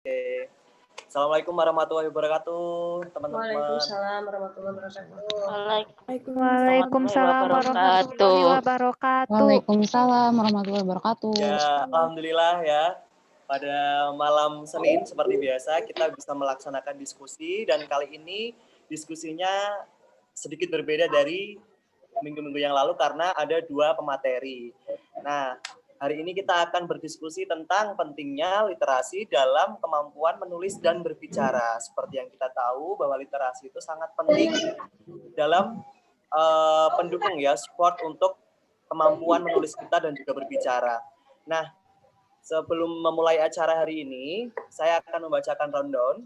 Oke. Assalamualaikum warahmatullahi wabarakatuh, teman-teman. Waalaikumsalam warahmatullahi wabarakatuh. Waalaikumsalam warahmatullahi wabarakatuh. Waalaikumsalam warahmatullahi wabarakatuh. Ya, alhamdulillah ya. Pada malam Senin seperti biasa kita bisa melaksanakan diskusi dan kali ini diskusinya sedikit berbeda dari minggu-minggu yang lalu karena ada dua pemateri. Nah, hari ini kita akan berdiskusi tentang pentingnya literasi dalam kemampuan menulis dan berbicara. Seperti yang kita tahu bahwa literasi itu sangat penting dalam pendukung ya, support untuk kemampuan menulis kita dan juga berbicara. Nah, sebelum memulai acara hari ini, saya akan membacakan rundown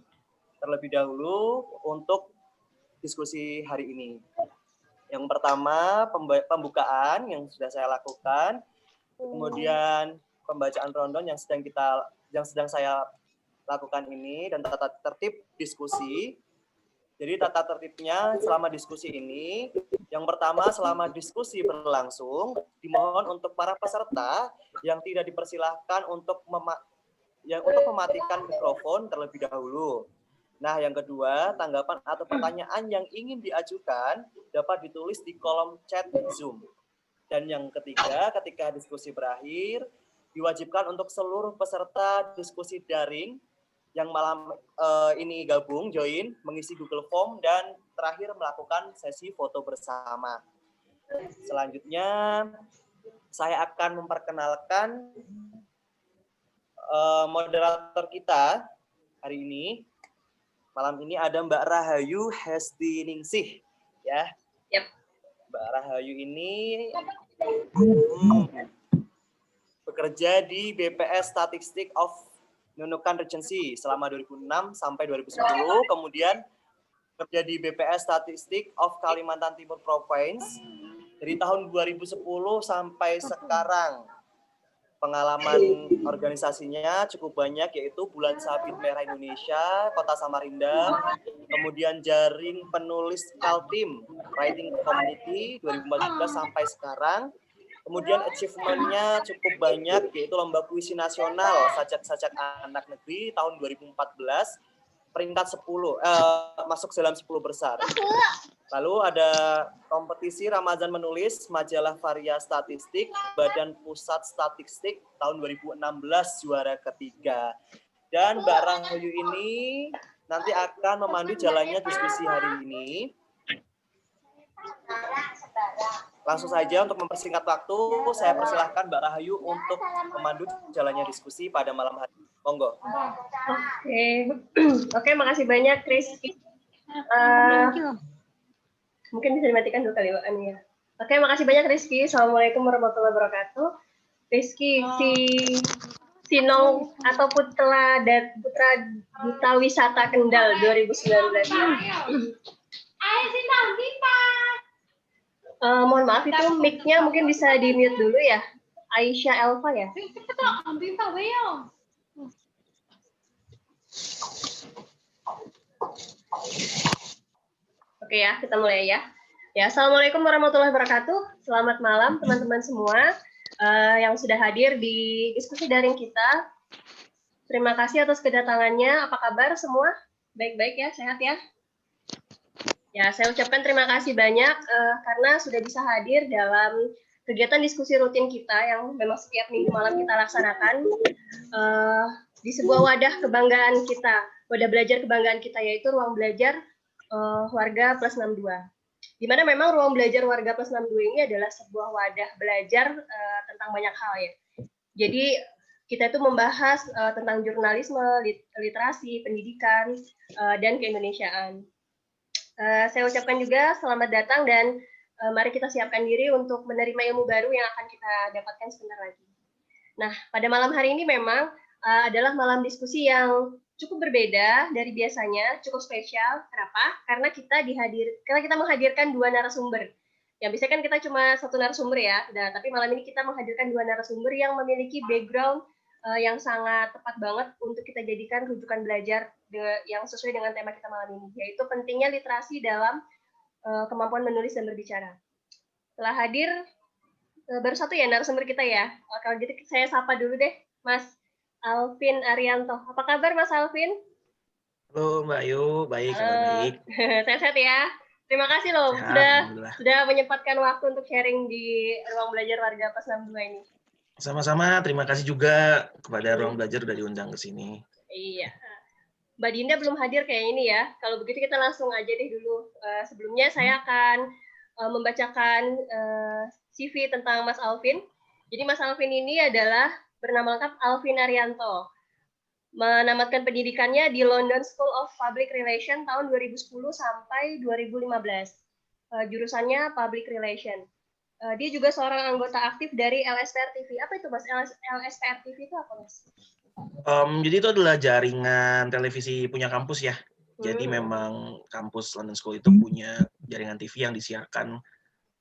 terlebih dahulu untuk diskusi hari ini. Yang pertama, pembukaan yang sudah saya lakukan, kemudian pembacaan rundown yang sedang saya lakukan ini, dan tata tertib diskusi. Jadi tata tertibnya selama diskusi ini, yang pertama selama diskusi berlangsung, dimohon untuk para peserta yang tidak dipersilahkan untuk mematikan mikrofon terlebih dahulu. Nah, yang kedua, tanggapan atau pertanyaan yang ingin diajukan dapat ditulis di kolom chat Zoom. Dan yang ketiga, ketika diskusi berakhir, diwajibkan untuk seluruh peserta diskusi daring yang malam ini join, mengisi Google Form, dan terakhir melakukan sesi foto bersama. Selanjutnya, saya akan memperkenalkan moderator kita hari ini. Malam ini ada Mbak Rahayu Hestiningsih, ya. Yep. Mbak Rahayu ini bekerja di BPS Statistik of Nunukan Regency selama 2006 sampai 2010, kemudian kerja di BPS Statistik of Kalimantan Timur Province dari tahun 2010 sampai sekarang. Pengalaman organisasinya cukup banyak, yaitu Bulan Sabit Merah Indonesia, Kota Samarinda, kemudian Jaring Penulis Kaltim, Writing Community 2014 sampai sekarang. Kemudian achievement-nya cukup banyak, yaitu Lomba Puisi Nasional Sajak-Sajak Anak Negeri tahun 2014, peringkat 10, masuk dalam 10 besar. Lalu ada kompetisi Ramadan Menulis, Majalah Varia Statistik, Badan Pusat Statistik tahun 2016, juara ketiga. Dan Mbak Rahayu ini nanti akan memandu jalannya diskusi hari ini. Langsung saja untuk mempersingkat waktu, saya persilahkan Mbak Rahayu untuk memandu jalannya diskusi pada malam hari. Monggo. Oke, makasih banyak Rizky. Mungkin bisa dimatikan dulu kali Mbak Ania. Oke, makasih banyak Rizky. Assalamualaikum warahmatullahi wabarakatuh. Rizky, si Nong atau Putra Duta Wisata Kendal 2019. Mohon maaf itu mic-nya mungkin bisa di-mute dulu ya. Aisyah Elva ya. Oke ya, kita mulai ya. Ya, assalamualaikum warahmatullahi wabarakatuh. Selamat malam teman-teman semua yang sudah hadir di diskusi daring kita. Terima kasih atas kedatangannya. Apa kabar semua? Baik-baik ya, sehat ya? Ya, saya ucapkan terima kasih banyak karena sudah bisa hadir dalam kegiatan diskusi rutin kita yang memang setiap minggu malam kita laksanakan di sebuah wadah kebanggaan kita, wadah belajar kebanggaan kita, yaitu Ruang Belajar Warga Plus 62. Di mana memang Ruang Belajar Warga Plus 62 ini adalah sebuah wadah belajar tentang banyak hal ya. Jadi kita itu membahas tentang jurnalisme, literasi, pendidikan, dan keindonesiaan. Saya ucapkan juga selamat datang dan mari kita siapkan diri untuk menerima ilmu baru yang akan kita dapatkan sebentar lagi. Nah, pada malam hari ini memang adalah malam diskusi yang cukup berbeda dari biasanya, cukup spesial. Kenapa? Karena kita menghadirkan dua narasumber. Yang biasanya kan kita cuma satu narasumber ya. Nah, tapi malam ini kita menghadirkan dua narasumber yang memiliki background yang sangat tepat banget untuk kita jadikan rujukan belajar yang sesuai dengan tema kita malam ini, yaitu pentingnya literasi dalam kemampuan menulis dan berbicara. Setelah hadir, baru satu ya narasumber kita ya. Kalau gitu saya sapa dulu deh, Mas Alvin Arianto. Apa kabar Mas Alvin? Halo Mbak Ayu, baik, kabar baik. Sehat-sehat ya. Terima kasih loh Sehat, sudah menyempatkan waktu untuk sharing di Ruang Belajar Warga Pas 62 ini. Sama-sama, terima kasih juga kepada Ruang Belajar udah diundang ke sini. Iya. Mbak Dinda belum hadir kayak ini ya. Kalau begitu kita langsung aja deh dulu. Sebelumnya saya akan membacakan CV tentang Mas Alvin. Jadi Mas Alvin ini adalah bernama lengkap Alvin Arianto. Menamatkan pendidikannya di London School of Public Relations tahun 2010 sampai 2015. Jurusannya Public Relation. Dia juga seorang anggota aktif dari LSPR TV. Apa itu Mas? LSPR TV itu apa Mas? Jadi itu adalah jaringan televisi punya kampus ya. Jadi memang kampus London School itu punya jaringan TV yang disiarkan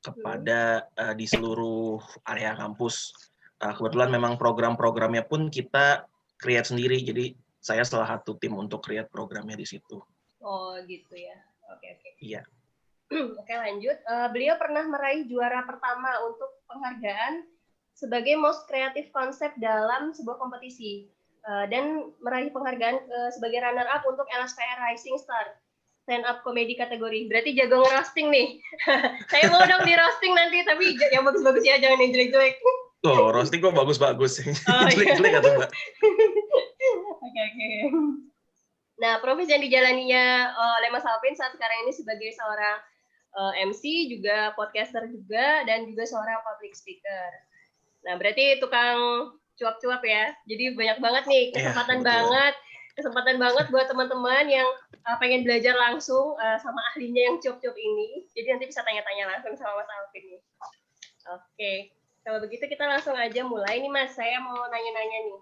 kepada di seluruh area kampus. Kebetulan memang program-programnya pun kita create sendiri. Jadi saya salah satu tim untuk create programnya di situ. Oh gitu ya. Oke. Iya. Oke lanjut. Beliau pernah meraih juara pertama untuk penghargaan sebagai Most Creative Concept dalam sebuah kompetisi. Dan meraih penghargaan sebagai runner-up untuk LSPR Rising Star stand-up komedi kategori. Berarti jago ngerosting nih. Saya mau dong di roasting nanti, tapi yang bagus-bagus ya, jangan yang jelek-jelek. Oh, roasting kok bagus-bagus. Jelek-jelek atau Mbak? Oke. Nah, profesi yang dijalaninya oleh Mas Alvin saat sekarang ini sebagai seorang MC, juga podcaster juga, dan juga seorang public speaker. Nah, berarti tukang cuap-cuap ya. Jadi banyak banget nih kesempatan banget buat teman-teman yang pengen belajar langsung sama ahlinya yang cuap-cuap ini. Jadi nanti bisa tanya-tanya langsung sama Mas Alvin nih. Oke. Kalau begitu kita langsung aja mulai nih Mas. Saya mau nanya-nanya nih.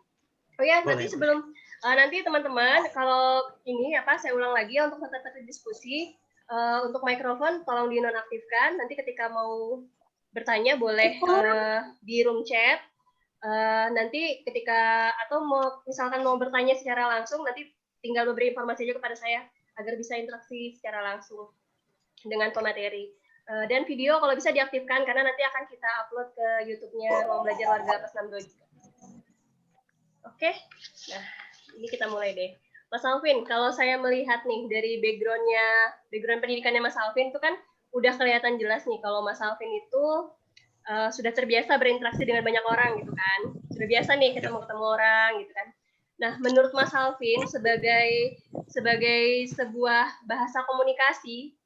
Oh ya, nanti sebelum nanti teman-teman kalau ini saya ulang lagi ya, untuk tetap diskusi untuk mikrofon tolong dinonaktifkan. Nanti ketika mau bertanya boleh di room chat. Nanti ketika atau misalkan mau bertanya secara langsung, nanti tinggal memberi informasi aja kepada saya agar bisa interaksi secara langsung dengan pemateri. Dan video kalau bisa diaktifkan karena nanti akan kita upload ke YouTube-nya Ruang Belajar Warga Pas 62 juga. Oke, nah ini kita mulai deh. Mas Alvin, kalau saya melihat nih dari background pendidikannya Mas Alvin itu kan udah kelihatan jelas nih kalau Mas Alvin itu sudah terbiasa berinteraksi dengan banyak orang gitu kan. Sudah biasa nih ketemu orang gitu kan. Nah, menurut Mas Alvin sebagai sebuah bahasa komunikasi,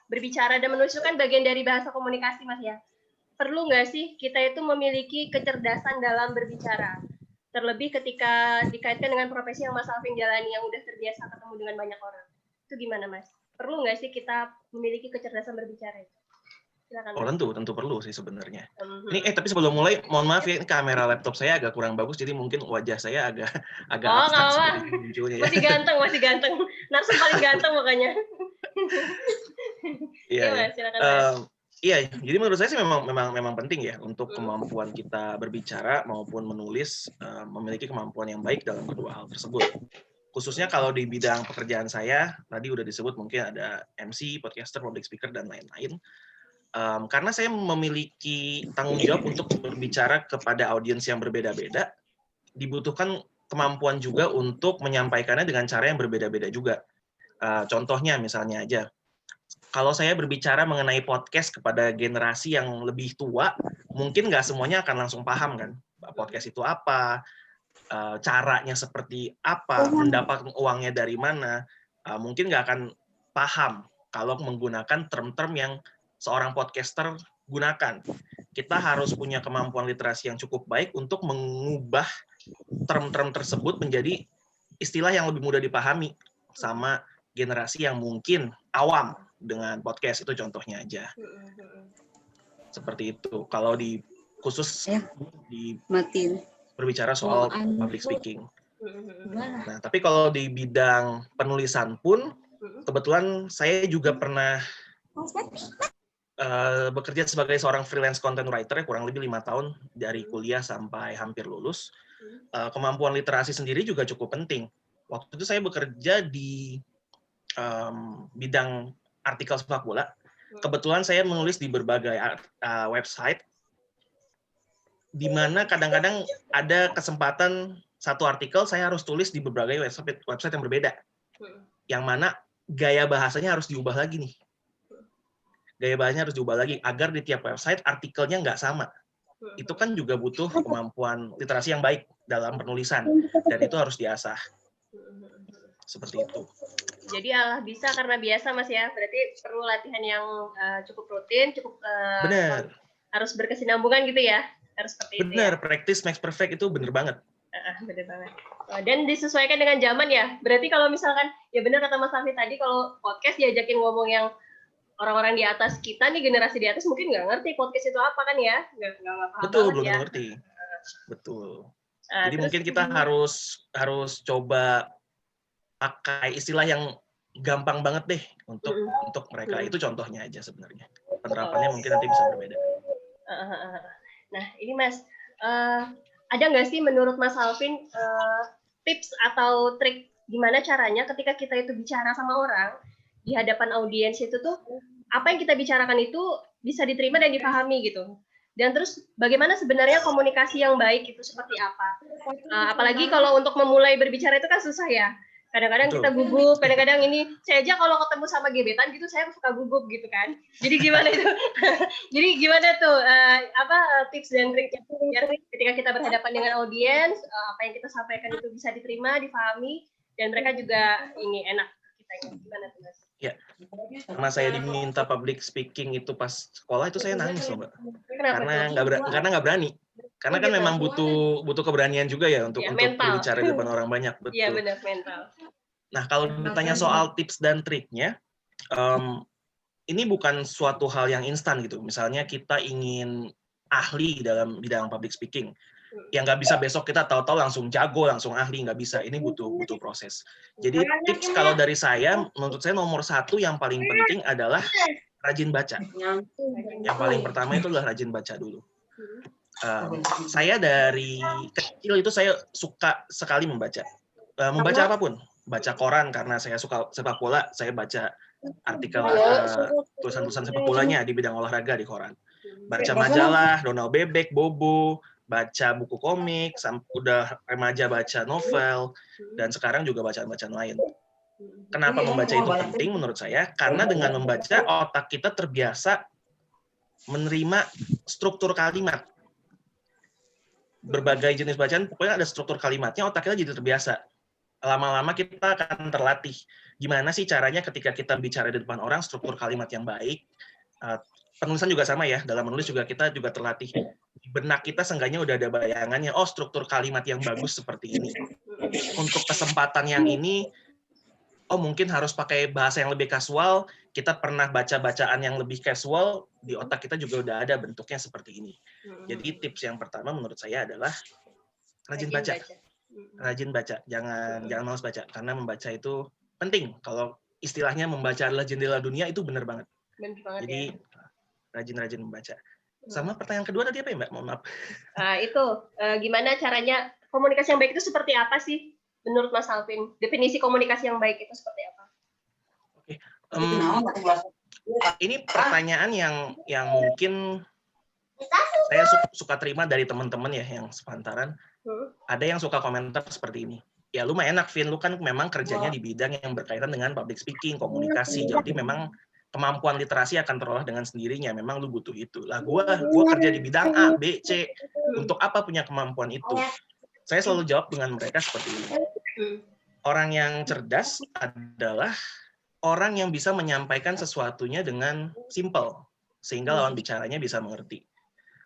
berbicara dan menulis itu kan bagian dari bahasa komunikasi Mas ya. Perlu nggak sih kita itu memiliki kecerdasan dalam berbicara? Terlebih ketika dikaitkan dengan profesi yang Mas Alvin jalani yang udah terbiasa ketemu dengan banyak orang. Itu gimana Mas? Perlu nggak sih kita memiliki kecerdasan berbicara itu? Silakan, Oh tentu perlu sih sebenarnya. Ini tapi sebelum mulai mohon maaf ya, kamera laptop saya agak kurang bagus jadi mungkin wajah saya agak abstrak munculnya ya. Masih ganteng. Narsum paling ganteng makanya. Iya. Iya, jadi menurut saya sih memang penting ya untuk kemampuan kita berbicara maupun menulis memiliki kemampuan yang baik dalam kedua hal tersebut. Khususnya kalau di bidang pekerjaan saya tadi udah disebut mungkin ada MC, podcaster, public speaker dan lain-lain. Karena saya memiliki tanggung jawab untuk berbicara kepada audiens yang berbeda-beda, dibutuhkan kemampuan juga untuk menyampaikannya dengan cara yang berbeda-beda juga. Contohnya misalnya aja, kalau saya berbicara mengenai podcast kepada generasi yang lebih tua, mungkin nggak semuanya akan langsung paham kan, podcast itu apa, caranya seperti apa, mendapatkan uangnya dari mana, mungkin nggak akan paham kalau menggunakan term-term yang seorang podcaster gunakan. Kita harus punya kemampuan literasi yang cukup baik untuk mengubah term-term tersebut menjadi istilah yang lebih mudah dipahami sama generasi yang mungkin awam dengan podcast, itu contohnya aja. Seperti itu. Kalau di khusus di berbicara soal public speaking. Nah, tapi kalau di bidang penulisan pun kebetulan saya juga pernah bekerja sebagai seorang freelance content writer kurang lebih 5 tahun dari kuliah sampai hampir lulus. Kemampuan literasi sendiri juga cukup penting. Waktu itu saya bekerja di bidang artikel sepak bola. Kebetulan saya menulis di berbagai website, di mana kadang-kadang ada kesempatan satu artikel saya harus tulis di berbagai website yang berbeda. Yang mana gaya bahasanya harus diubah lagi nih. Gaya bahasanya harus diubah lagi agar di tiap website artikelnya nggak sama. Itu kan juga butuh kemampuan literasi yang baik dalam penulisan, dan itu harus diasah. Seperti itu. Jadi bisa karena biasa Mas ya, berarti perlu latihan yang cukup rutin, cukup Benar. Harus berkesinambungan gitu ya, harus seperti itu. Benar, practice makes perfect itu benar banget. Benar banget. Dan disesuaikan dengan zaman ya. Berarti kalau misalkan, ya benar kata Mas Safi tadi, kalau podcast diajakin ngomong yang orang-orang di atas kita nih, generasi di atas mungkin nggak ngerti podcast itu apa kan ya, nggak paham. Betul, banget belum ya. ngerti. Betul. Jadi mungkin kita harus coba pakai istilah yang gampang banget deh untuk mereka. Itu contohnya aja sebenarnya. Penerapannya mungkin nanti bisa berbeda. Nah, ini Mas, ada nggak sih menurut Mas Alvin tips atau trik gimana caranya ketika kita itu bicara sama orang di hadapan audiens itu tuh apa yang kita bicarakan itu bisa diterima dan dipahami gitu. Dan terus bagaimana sebenarnya komunikasi yang baik itu seperti apa? Apalagi kalau untuk memulai berbicara itu kan susah ya. Kadang-kadang kita gugup, kadang-kadang ini saya aja kalau ketemu sama gebetan gitu saya suka gugup gitu kan. Jadi gimana itu? Jadi gimana tuh tips dan triknya biar ketika kita berhadapan dengan audiens apa yang kita sampaikan itu bisa diterima, dipahami dan mereka juga ini enak ke kita. Gimana tuh Mas? Ya, karena saya diminta public speaking itu pas sekolah itu saya nangis loh Mbak. Karena nggak berani. Karena kan memang butuh keberanian juga ya untuk berbicara di depan orang banyak. Betul. Iya benar, mental. Nah kalau ditanya soal tips dan triknya, ini bukan suatu hal yang instan gitu. Misalnya kita ingin ahli dalam bidang public speaking, yang nggak bisa besok kita tahu-tahu langsung jago, langsung ahli, nggak bisa. Ini butuh proses. Jadi tips kalau dari saya, menurut saya nomor 1 yang paling penting adalah rajin baca. Yang paling pertama itu adalah rajin baca dulu. Saya dari kecil itu saya suka sekali membaca. Membaca apapun. Baca koran karena saya suka sepak bola, saya baca artikel tulisan-tulisan sepak bolanya di bidang olahraga di koran. Baca majalah, Donald Bebek, Bobo, baca buku komik, udah remaja baca novel, dan sekarang juga bacaan-bacaan lain. Kenapa membaca itu penting menurut saya? Karena dengan membaca, otak kita terbiasa menerima struktur kalimat. Berbagai jenis bacaan, pokoknya ada struktur kalimatnya, otak kita jadi terbiasa. Lama-lama kita akan terlatih. Gimana sih caranya ketika kita bicara di depan orang, struktur kalimat yang baik. Penulisan juga sama ya, dalam menulis juga kita juga terlatih. Di benak kita seenggaknya udah ada bayangannya, oh struktur kalimat yang bagus seperti ini. Untuk kesempatan yang ini, oh mungkin harus pakai bahasa yang lebih kasual, kita pernah baca bacaan yang lebih casual, di otak kita juga udah ada bentuknya seperti ini. Jadi tips yang pertama menurut saya adalah rajin baca. Rajin baca, jangan malas baca, karena membaca itu penting. Kalau istilahnya membaca adalah jendela dunia, itu benar banget. Jadi rajin-rajin membaca. Sama pertanyaan kedua tadi apa ya Mbak? Mohon maaf. Gimana caranya komunikasi yang baik itu seperti apa sih menurut Mas Alvin? Definisi komunikasi yang baik itu seperti apa? Oke. Ini pertanyaan yang mungkin saya suka terima dari teman-teman ya yang sepantaran. Ada yang suka komentar seperti ini. Ya lu mah enak, Vin. Lu kan memang kerjanya di bidang yang berkaitan dengan public speaking, komunikasi. Jadi memang kemampuan literasi akan terolah dengan sendirinya. Memang lu butuh itu. Lah gua kerja di bidang A, B, C. Untuk apa punya kemampuan itu? Saya selalu jawab dengan mereka seperti ini. Orang yang cerdas adalah orang yang bisa menyampaikan sesuatunya dengan simple, sehingga lawan bicaranya bisa mengerti.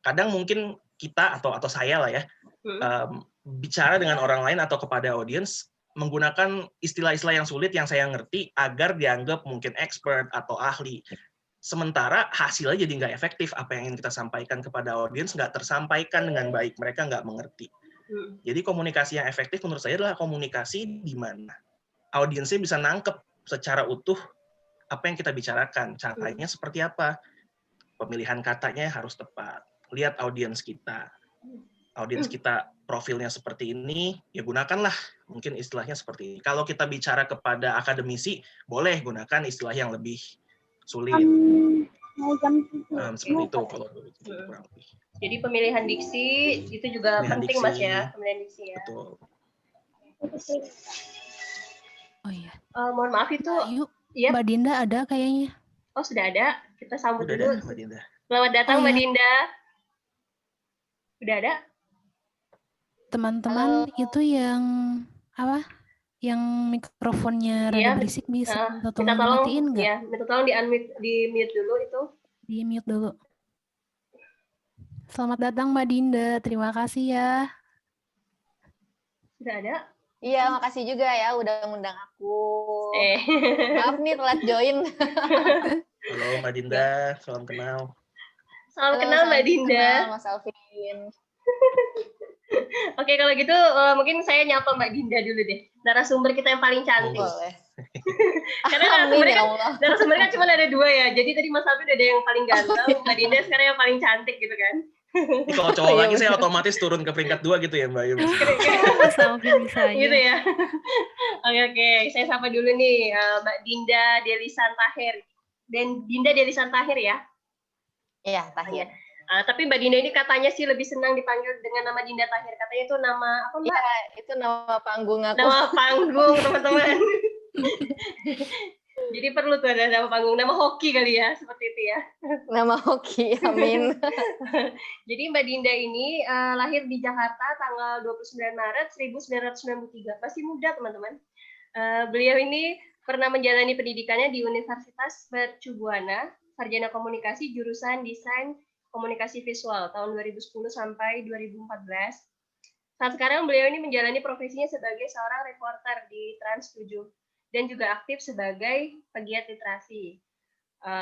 Kadang mungkin kita atau saya lah ya, bicara dengan orang lain atau kepada audiens menggunakan istilah-istilah yang sulit yang saya ngerti agar dianggap mungkin expert atau ahli. Sementara hasilnya jadi nggak efektif. Apa yang ingin kita sampaikan kepada audiens nggak tersampaikan dengan baik. Mereka nggak mengerti. Jadi komunikasi yang efektif menurut saya adalah komunikasi di mana audiensnya bisa nangkep secara utuh apa yang kita bicarakan. Caranya seperti apa? Pemilihan katanya harus tepat. Lihat audiens kita. Audiens kita profilnya seperti ini, ya gunakanlah mungkin istilahnya seperti ini. Kalau kita bicara kepada akademisi, boleh gunakan istilah yang lebih sulit. Seperti itu kalau kurang lebih. Jadi pemilihan diksi itu juga penting Mas ya, pemilihan diksi ya. Betul. Oh iya. Mohon maaf itu. Ayu, Iya. Mbak Dinda ada kayaknya. Oh, sudah ada. Kita sambut Udah dulu. ada, Mbak Dinda. Selamat datang, Oh, Mbak iya. Dinda. Udah ada? Teman-teman itu yang apa? Yang mikrofonnya rada Iya. berisik bisa minta Minta tolong tolong, dimatiin nggak? ya, minta tolong di-mute dulu itu. Di-mute dulu. Selamat datang Mbak Dinda. Terima kasih ya. Sudah ada? Iya, makasih juga ya udah ngundang aku. Eh. Maaf nih telat join. Halo Mbak Dinda, salam kenal. Salam kenal Mbak Dinda. Kenal Mas Alvin. Oke, kalau gitu mungkin saya nyapa Mbak Dinda dulu deh. Narasumber kita yang paling cantik. Boleh. Karena narasumbernya kan cuma ada 2 ya. Jadi tadi Mas Alvin ada yang paling ganteng, Mbak Dinda sekarang yang paling cantik gitu kan. Ini kalau cowok lagi saya otomatis turun ke peringkat 2 gitu ya Mbak Ayu. Mas Alvin bisa aja. Gitu ya. Oke, saya sapa dulu nih Mbak Dinda Delisan Tahir. Dan Dinda Delisan Tahir ya? Iya, Tahir. Tapi Mbak Dinda ini katanya sih lebih senang dipanggil dengan nama Dinda Tahir. Katanya itu nama apa Mbak? Iya, itu nama panggung aku. Nama panggung teman-teman. Jadi perlu tuh ada nama panggung, nama hoki kali ya, seperti itu ya. Nama hoki, amin. Jadi Mbak Dinda ini lahir di Jakarta tanggal 29 Maret 1993. Masih muda teman-teman. Beliau ini pernah menjalani pendidikannya di Universitas Mercu Buana, sarjana komunikasi jurusan Desain Komunikasi Visual tahun 2010 sampai 2014. Saat sekarang beliau ini menjalani profesinya sebagai seorang reporter di Trans 7 dan juga aktif sebagai pegiat literasi.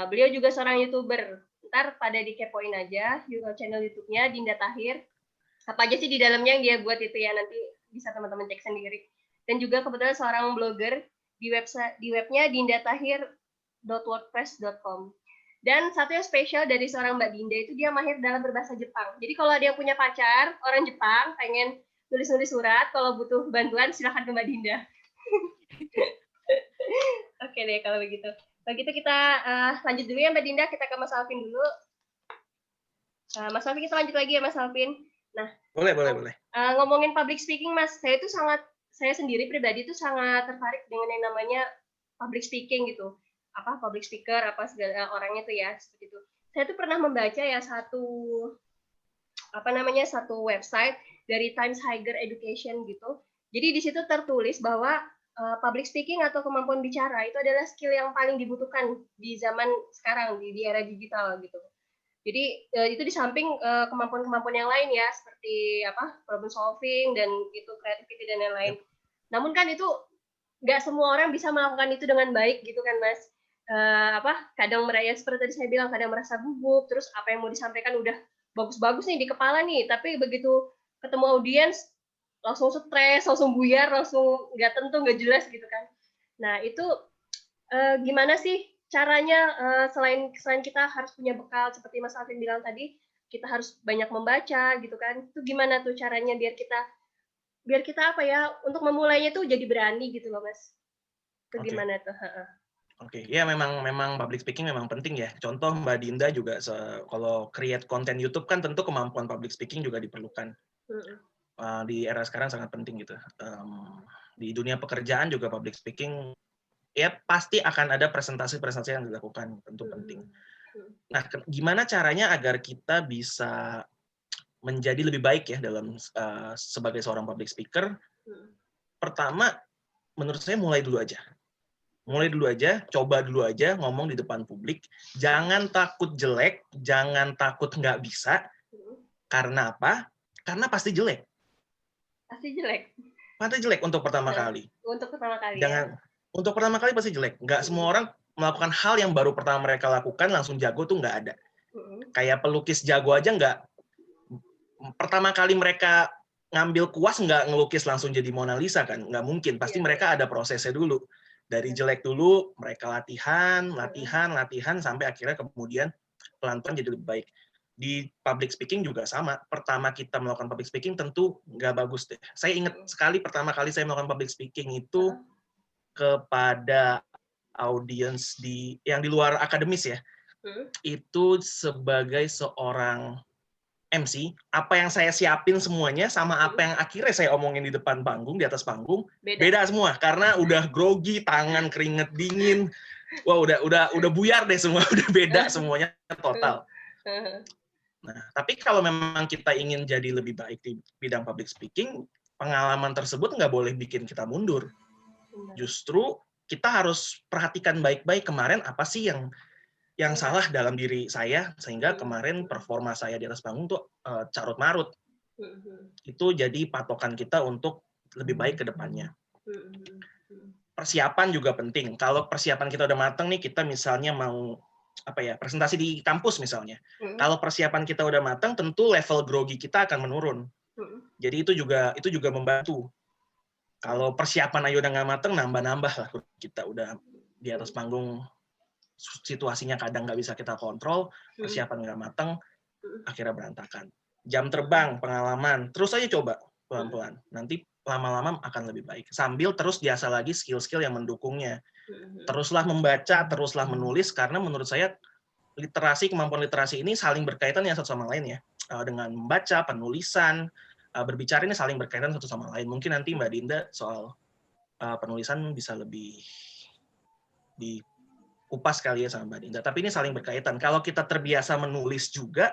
Beliau juga seorang YouTuber. Ntar pada dikepoin aja channel YouTube-nya Dinda Tahir. Apa aja sih di dalamnya yang dia buat itu ya, nanti bisa teman-teman cek sendiri. Dan juga kebetulan seorang blogger di webnya dindatahir.wordpress.com. Dan satu yang spesial dari seorang Mbak Dinda itu dia mahir dalam berbahasa Jepang. Jadi kalau ada yang punya pacar orang Jepang pengen nulis-nulis surat, kalau butuh bantuan silahkan ke Mbak Dinda. Oke deh kalau begitu. Begitu kita lanjut dulu ya Mbak Dinda, kita ke Mas Alvin dulu. Mas Alvin kita lanjut lagi ya Mas Alvin. Nah, boleh. Ngomongin public speaking Mas, saya sendiri pribadi itu sangat tertarik dengan yang namanya public speaking gitu. Apa public speaker, apa segala orangnya tuh ya seperti itu. Saya tuh pernah membaca ya satu website dari Times Higher Education gitu. Jadi di situ tertulis bahwa public speaking atau kemampuan bicara itu adalah skill yang paling dibutuhkan di zaman sekarang di era digital gitu. Jadi itu di samping kemampuan-kemampuan yang lain ya seperti problem solving dan itu creativity dan lain-lain. Namun kan itu nggak semua orang bisa melakukan itu dengan baik gitu kan Mas. Kadang merasa seperti tadi saya bilang kadang merasa gugup, terus apa yang mau disampaikan udah bagus-bagus nih di kepala nih, tapi begitu ketemu audiens langsung stres, langsung buyar, langsung nggak tentu, nggak jelas gitu kan. Nah itu gimana sih caranya selain kita harus punya bekal seperti Mas Alvin bilang tadi, kita harus banyak membaca gitu kan. Itu gimana tuh caranya biar kita apa ya untuk memulainya tuh jadi berani gitu loh Mas. Itu gimana tuh? Oke, ya memang public speaking memang penting ya. Contoh Mbak Dinda juga kalau create konten YouTube kan tentu kemampuan public speaking juga diperlukan. Di era sekarang sangat penting gitu. Di dunia pekerjaan juga public speaking ya pasti akan ada presentasi-presentasi yang dilakukan, tentu penting. Nah, gimana caranya agar kita bisa menjadi lebih baik ya dalam sebagai seorang public speaker? Pertama, menurut saya mulai dulu aja, coba dulu aja ngomong di depan publik. Jangan takut jelek, jangan takut nggak bisa. Karena apa? Karena pasti jelek. Pasti jelek untuk pertama kali. Untuk pertama kali pasti jelek. Nggak semua orang melakukan hal yang baru pertama mereka lakukan langsung jago tuh nggak ada. Kayak pelukis jago aja nggak. Pertama kali mereka ngambil kuas nggak ngelukis langsung jadi Mona Lisa kan? Nggak mungkin. Pasti mereka ada prosesnya dulu. Dari jelek dulu, mereka latihan, sampai akhirnya kemudian pelan-pelan jadi lebih baik. Di public speaking juga sama. Pertama kita melakukan public speaking tentu nggak bagus deh. Saya ingat sekali pertama kali saya melakukan public speaking itu kepada audiens yang di luar akademis ya. Itu sebagai seorang MC, apa yang saya siapin semuanya sama apa yang akhirnya saya omongin di depan panggung, di atas panggung, beda semua karena udah grogi, tangan keringet dingin. Wah, udah buyar deh semua, udah beda semuanya total. Nah, tapi kalau memang kita ingin jadi lebih baik di bidang public speaking, pengalaman tersebut nggak boleh bikin kita mundur. Justru kita harus perhatikan baik-baik kemarin apa sih yang salah dalam diri saya sehingga kemarin performa saya di atas panggung tuh carut marut. Itu jadi patokan kita untuk lebih baik ke depannya. Persiapan juga penting. Kalau persiapan kita udah matang nih, kita misalnya mau presentasi di kampus misalnya. Kalau persiapan kita udah matang, tentu level grogi kita akan menurun. Jadi itu juga membantu. Kalau persiapan aja udah nggak matang, nambah-nambah lah kita udah di atas panggung. Situasinya kadang nggak bisa kita kontrol, persiapan nggak matang, akhirnya berantakan. Jam terbang, pengalaman, terus aja coba pelan-pelan. Nanti lama-lama akan lebih baik. Sambil terus biasa lagi skill-skill yang mendukungnya. Teruslah membaca, teruslah menulis, karena menurut saya kemampuan literasi ini saling berkaitan ya satu sama lain ya. Dengan membaca, penulisan, berbicara ini saling berkaitan satu sama lain. Mungkin nanti Mbak Dinda soal penulisan bisa lebih dikupas kali ya sama Mbak Dinda. Tapi ini saling berkaitan. Kalau kita terbiasa menulis juga,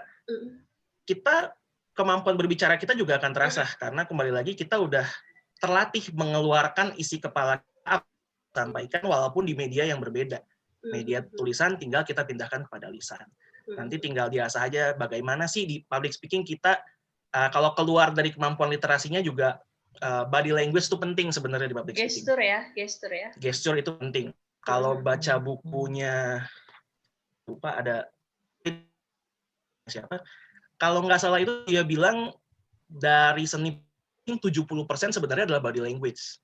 kita kemampuan berbicara kita juga akan terasa. Karena kembali lagi kita udah terlatih mengeluarkan isi kepala kita, sampaikan walaupun di media yang berbeda. Media tulisan tinggal kita pindahkan kepada lisan. Nanti tinggal diasah aja bagaimana sih di public speaking kita, kalau keluar dari kemampuan literasinya juga, body language itu penting sebenarnya di public speaking. Gestur ya. Gestur itu penting. Kalau baca bukunya, lupa ada siapa, kalau nggak salah itu dia bilang dari seni 70% sebenarnya adalah body language.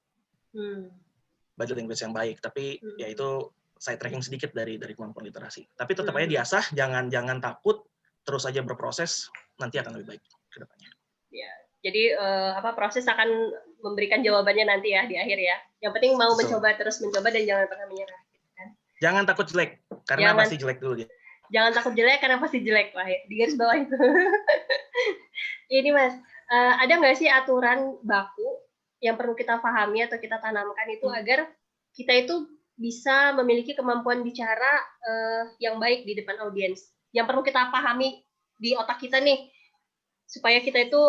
Body language yang baik, tapi ya itu saya tracking sedikit dari kemampuan literasi. Tapi tetap aja diasah, jangan takut, terus aja berproses, nanti akan lebih baik ke depannya. Ya, jadi proses akan memberikan jawabannya nanti ya di akhir ya. Yang penting mau terus mencoba dan jangan pernah menyerah. Gitu kan? Jangan takut jelek, karena pasti jelek dulu ya. Jangan takut jelek karena pasti jelek lah ya. Di garis bawah itu. Ini Mas, ada nggak sih aturan baku yang perlu kita pahami atau kita tanamkan itu agar kita itu bisa memiliki kemampuan bicara yang baik di depan audiens? Yang perlu kita pahami di otak kita nih, supaya kita itu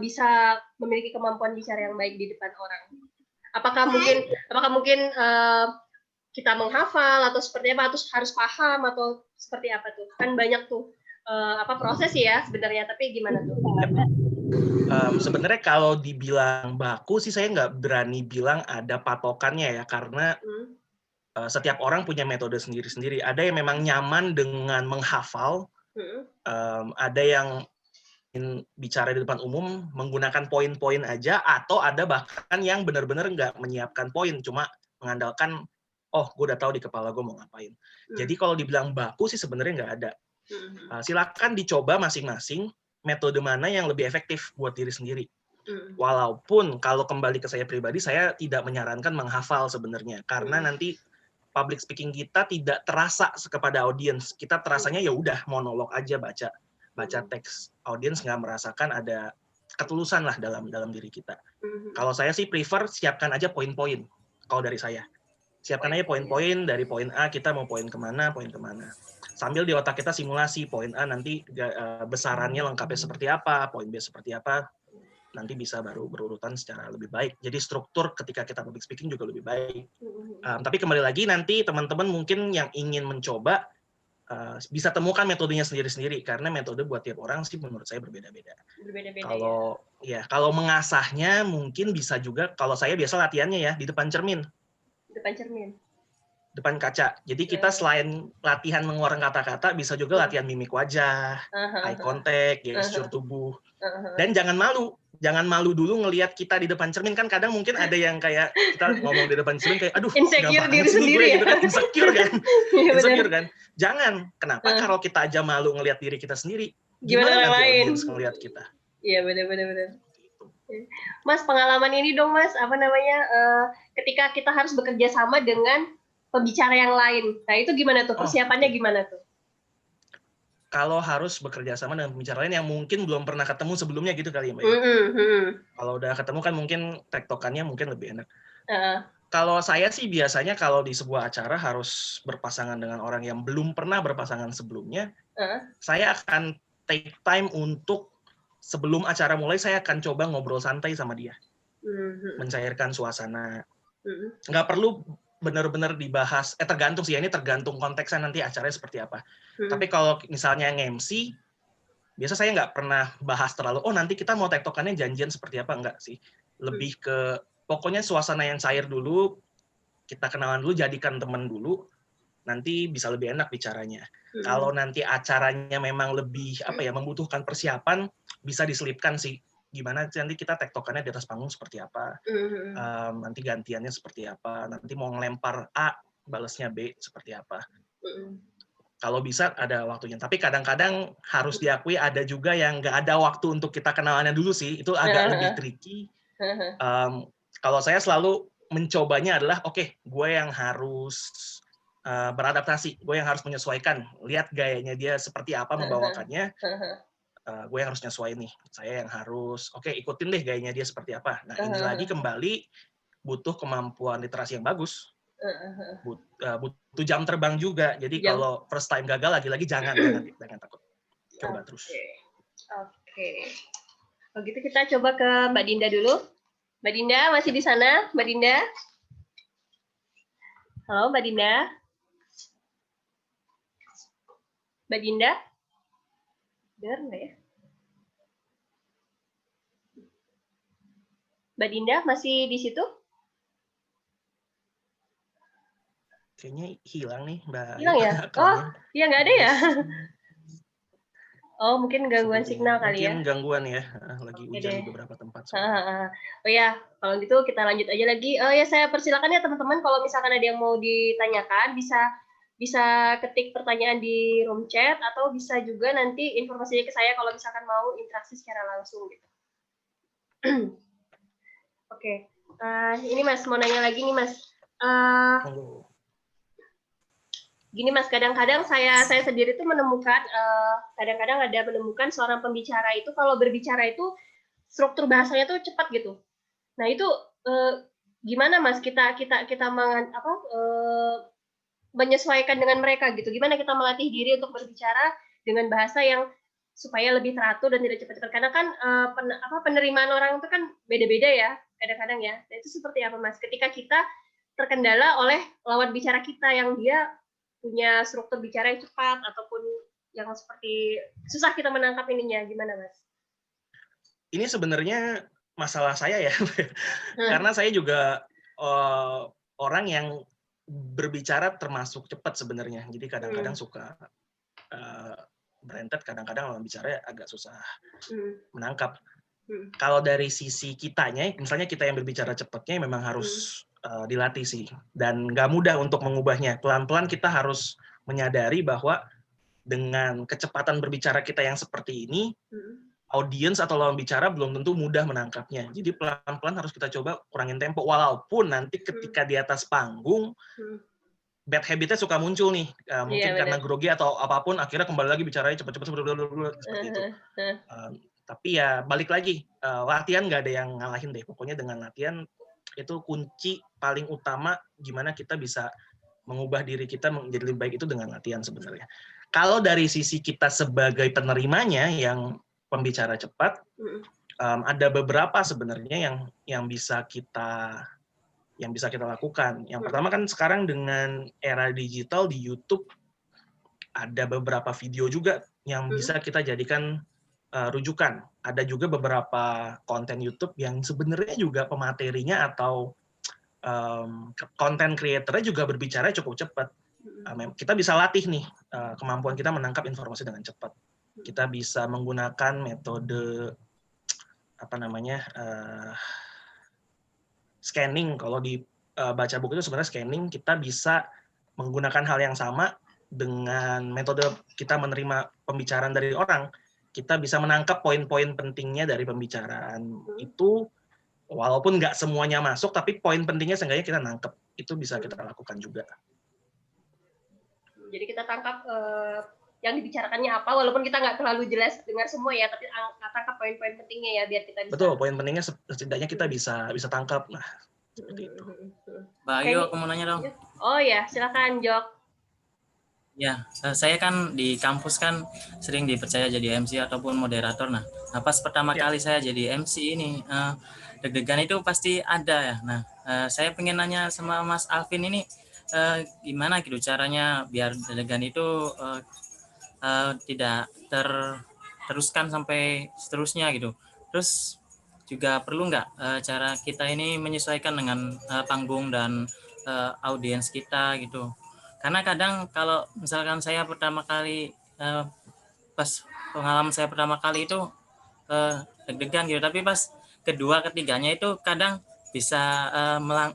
bisa memiliki kemampuan bicara yang baik di depan orang. Apakah mungkin kita menghafal atau seperti apa, atau harus paham atau seperti apa tuh? Kan banyak tuh proses ya sebenarnya, tapi gimana tuh? Sebenarnya kalau dibilang baku sih saya nggak berani bilang ada patokannya ya, karena setiap orang punya metode sendiri-sendiri. Ada yang memang nyaman dengan menghafal, ada yang bicara di depan umum menggunakan poin-poin aja, atau ada bahkan yang benar-benar nggak menyiapkan poin, cuma mengandalkan, oh gue udah tahu di kepala gue mau ngapain. Jadi kalau dibilang baku sih sebenarnya nggak ada. Silakan dicoba masing-masing metode mana yang lebih efektif buat diri sendiri. Walaupun kalau kembali ke saya pribadi, saya tidak menyarankan menghafal sebenarnya, karena nanti public speaking kita tidak terasa kepada audiens. Kita terasanya ya udah monolog aja, baca teks. Audiens nggak merasakan ada ketulusan lah dalam diri kita. Kalau saya sih prefer siapkan aja poin-poin. Kalau dari saya, siapkan aja poin-poin, dari poin A kita mau poin kemana. Sambil di otak kita simulasi poin A nanti besarannya lengkapnya seperti apa, poin B seperti apa, nanti bisa baru berurutan secara lebih baik. Jadi struktur ketika kita public speaking juga lebih baik. Tapi kembali lagi nanti teman-teman mungkin yang ingin mencoba bisa temukan metodenya sendiri-sendiri, karena metode buat tiap orang sih menurut saya berbeda-beda. Kalau mengasahnya mungkin bisa juga, kalau saya biasa latihannya ya di depan cermin. Depan kaca. Jadi kita selain latihan mengeluarkan kata-kata, bisa juga latihan mimik wajah, eye contact, gesture tubuh. Dan jangan malu dulu ngelihat kita di depan cermin. Kan kadang mungkin ada yang kayak kita ngomong di depan cermin kayak, aduh, insecure diri sendiri ya? Gitu kan, insecure kan. Jangan. Kenapa? Kalau kita aja malu ngelihat diri kita sendiri, gimana nanti audiens ngelihat kita? Iya, benar. Mas, pengalaman ini dong Mas, ketika kita harus bekerja sama dengan pembicara yang lain. Nah, itu gimana tuh? Persiapannya gimana tuh? kalau harus bekerja sama dengan pembicara lain yang mungkin belum pernah ketemu sebelumnya gitu kali ya Mbak. Kalau udah ketemu kan mungkin tektokannya mungkin lebih enak. Kalau saya sih biasanya kalau di sebuah acara harus berpasangan dengan orang yang belum pernah berpasangan sebelumnya, saya akan take time untuk sebelum acara mulai saya akan coba ngobrol santai sama dia, mencairkan suasana. Nggak perlu benar-benar dibahas, tergantung sih, ini tergantung konteksnya nanti acaranya seperti apa. Tapi kalau misalnya nge-MC, biasa saya nggak pernah bahas terlalu, oh nanti kita mau tektokannya janjian seperti apa, enggak sih. Lebih ke, pokoknya suasana yang cair dulu, kita kenalan dulu, jadikan teman dulu, nanti bisa lebih enak bicaranya. Kalau nanti acaranya memang lebih, membutuhkan persiapan, bisa diselipkan sih. Gimana nanti kita tektokannya di atas panggung seperti apa, nanti gantiannya seperti apa, nanti mau ngelempar A, balesnya B, seperti apa. Kalau bisa ada waktunya, tapi kadang-kadang harus diakui ada juga yang nggak ada waktu untuk kita kenalannya dulu sih, itu agak lebih tricky. Kalau saya selalu mencobanya adalah, oke, gue yang harus beradaptasi, gue yang harus menyesuaikan, lihat gayanya dia seperti apa membawakannya, gue yang harus nyesuaiin nih, saya yang harus, ikutin deh gayanya dia seperti apa. Nah ini lagi kembali butuh kemampuan literasi yang bagus, butuh jam terbang juga. Jadi kalau first time gagal lagi-lagi jangan takut, coba terus. Oke. Kalau gitu kita coba ke Mbak Dinda dulu. Mbak Dinda masih di sana, Mbak Dinda? Halo Mbak Dinda? Mbak Dinda? Dengar nggak ya? Mbak Dinda masih di situ? Kayaknya hilang nih Mbak. Hilang ya? Oh, iya nggak ada ya? Oh, mungkin gangguan signal kali ya? Mungkin gangguan ya, lagi hujan di beberapa tempat. Oh ya, kalau gitu kita lanjut aja lagi. Oh ya, saya persilakan ya teman-teman, kalau misalkan ada yang mau ditanyakan, bisa ketik pertanyaan di room chat, atau bisa juga nanti informasinya ke saya kalau misalkan mau interaksi secara langsung gitu. Oke. Ini Mas, mau nanya lagi nih Mas. Gini Mas, kadang-kadang saya sendiri tuh menemukan, kadang-kadang menemukan seorang pembicara itu kalau berbicara itu struktur bahasanya tuh cepat gitu. Nah itu gimana Mas kita menyesuaikan dengan mereka gitu? Gimana kita melatih diri untuk berbicara dengan bahasa yang supaya lebih teratur dan tidak cepat-cepat? Karena kan penerimaan orang itu kan beda-beda ya kadang-kadang ya. Nah, itu seperti apa Mas? Ketika kita terkendala oleh lawan bicara kita yang dia punya struktur bicara yang cepat ataupun yang seperti susah kita menangkap ininya, gimana Mas? Ini sebenarnya masalah saya ya, karena saya juga orang yang berbicara termasuk cepat sebenarnya, jadi kadang-kadang suka berentet, kadang-kadang lawan bicara agak susah menangkap. Kalau dari sisi kitanya, misalnya kita yang berbicara cepatnya memang harus dilatih sih, dan nggak mudah untuk mengubahnya. Pelan-pelan kita harus menyadari bahwa dengan kecepatan berbicara kita yang seperti ini, audiens atau lawan bicara belum tentu mudah menangkapnya. Jadi pelan-pelan harus kita coba kurangin tempo, walaupun nanti ketika di atas panggung, bad habit-nya suka muncul nih, mungkin karena grogi atau apapun, akhirnya kembali lagi bicaranya cepat-cepat seperti itu. Tapi ya balik lagi, latihan nggak ada yang ngalahin deh. Pokoknya dengan latihan itu kunci paling utama gimana kita bisa mengubah diri kita menjadi lebih baik itu dengan latihan sebenarnya. Kalau dari sisi kita sebagai penerimanya yang pembicara cepat, ada beberapa sebenarnya yang bisa kita lakukan. Yang pertama kan sekarang dengan era digital di YouTube ada beberapa video juga yang bisa kita jadikan rujukan. Ada juga beberapa konten YouTube yang sebenarnya juga pematerinya atau konten creator-nya juga berbicara cukup cepat. Kita bisa latih nih kemampuan kita menangkap informasi dengan cepat. Kita bisa menggunakan metode scanning. Kalau di baca buku itu sebenarnya scanning, kita bisa menggunakan hal yang sama dengan metode kita menerima pembicaraan dari orang. Kita bisa menangkap poin-poin pentingnya dari pembicaraan itu, walaupun nggak semuanya masuk, tapi poin pentingnya seenggaknya kita nangkep. Itu bisa kita lakukan juga. Jadi kita tangkap yang dibicarakannya apa, walaupun kita nggak terlalu jelas dengar semua ya, tapi tangkap poin-poin pentingnya ya biar kita bisa. Betul, poin pentingnya setidaknya kita bisa tangkap. Nah, seperti itu. Mbak Ayu, aku mau nanya dong. Oh ya, silakan Jok. Ya, saya kan di kampus kan sering dipercaya jadi MC ataupun moderator. Nah, pas pertama kali saya jadi MC ini, deg-degan itu pasti ada ya. Nah, saya pengen nanya sama Mas Alvin ini, gimana gitu caranya biar deg-degan itu tidak teruskan sampai seterusnya gitu. Terus juga perlu nggak cara kita ini menyesuaikan dengan panggung dan audiens kita gitu. Karena kadang kalau misalkan saya pertama kali pas pengalaman saya pertama kali itu deg-degan gitu, tapi pas kedua ketiganya itu kadang bisa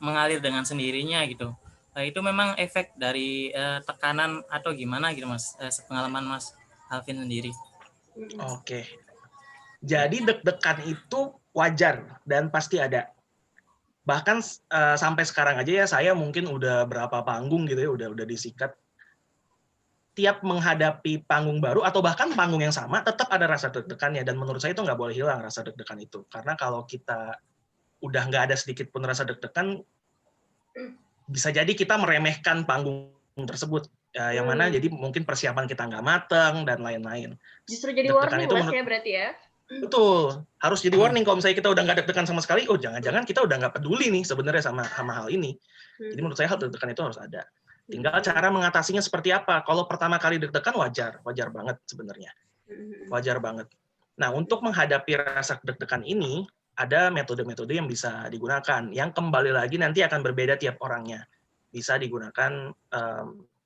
mengalir dengan sendirinya gitu. Itu memang efek dari tekanan atau gimana gitu Mas, sepengalaman Mas Alvin sendiri. Oke. Jadi deg-degan itu wajar dan pasti ada. Bahkan sampai sekarang aja ya saya mungkin udah berapa panggung gitu ya udah disikat. Tiap menghadapi panggung baru atau bahkan panggung yang sama tetap ada rasa deg-degannya, dan menurut saya itu nggak boleh hilang rasa deg-degan itu, karena kalau kita udah nggak ada sedikit pun rasa deg-degan bisa jadi kita meremehkan panggung tersebut yang mana jadi mungkin persiapan kita nggak matang dan lain-lain. Justru jadi Deg-degan warning itu Mas ya berarti ya. Betul, harus jadi warning kalau misalnya kita udah nggak deg-degan sama sekali, oh jangan-jangan kita udah nggak peduli nih sebenarnya sama hal ini. Jadi menurut saya hal deg-degan itu harus ada. Tinggal cara mengatasinya seperti apa. Kalau pertama kali deg-degan wajar banget sebenarnya. Wajar banget. Nah, untuk menghadapi rasa deg-degan ini, ada metode-metode yang bisa digunakan, yang kembali lagi nanti akan berbeda tiap orangnya. Bisa digunakan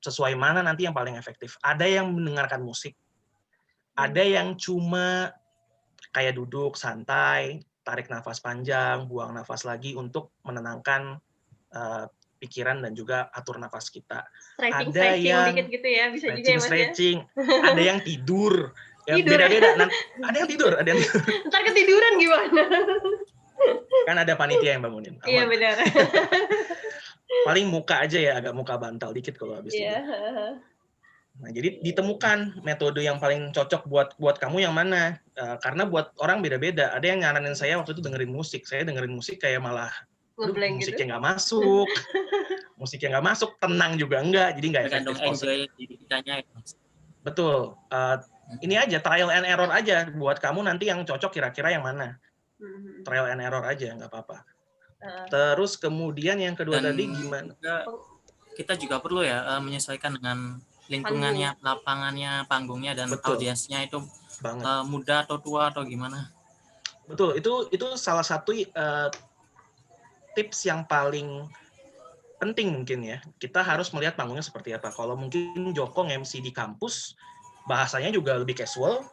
sesuai mana nanti yang paling efektif. Ada yang mendengarkan musik, ada yang cuma kayak duduk santai, tarik nafas panjang, buang nafas lagi untuk menenangkan pikiran dan juga atur nafas kita. Stretching dikit gitu ya, bisa juga ya Mas stretching. Ada yang tidur. Ya, tidur beda-beda. Nah, ada yang tidur. Ntar ketiduran gimana? Kan ada panitia yang bangunin. Iya benar. Paling muka aja ya, agak muka bantal dikit kalau habis tidur. Nah, jadi ditemukan metode yang paling cocok buat kamu yang mana. Karena buat orang beda-beda. Ada yang nyaranin saya waktu itu dengerin musik. Saya dengerin musik kayak malah musiknya gitu? nggak masuk. Musiknya nggak masuk, tenang juga enggak. Jadi nggak efektif. Enjoy diri kitanya. Betul. Ini aja, trial and error aja. Buat kamu nanti yang cocok kira-kira yang mana. Trial and error aja, nggak apa-apa. Terus kemudian yang kedua tadi gimana? Kita juga perlu ya menyesuaikan dengan lingkungannya, lapangannya, panggungnya, dan audiensnya itu muda atau tua atau gimana? Betul, itu salah satu tips yang paling penting mungkin ya. Kita harus melihat panggungnya seperti apa. Kalau mungkin Joko MC di kampus, bahasanya juga lebih casual,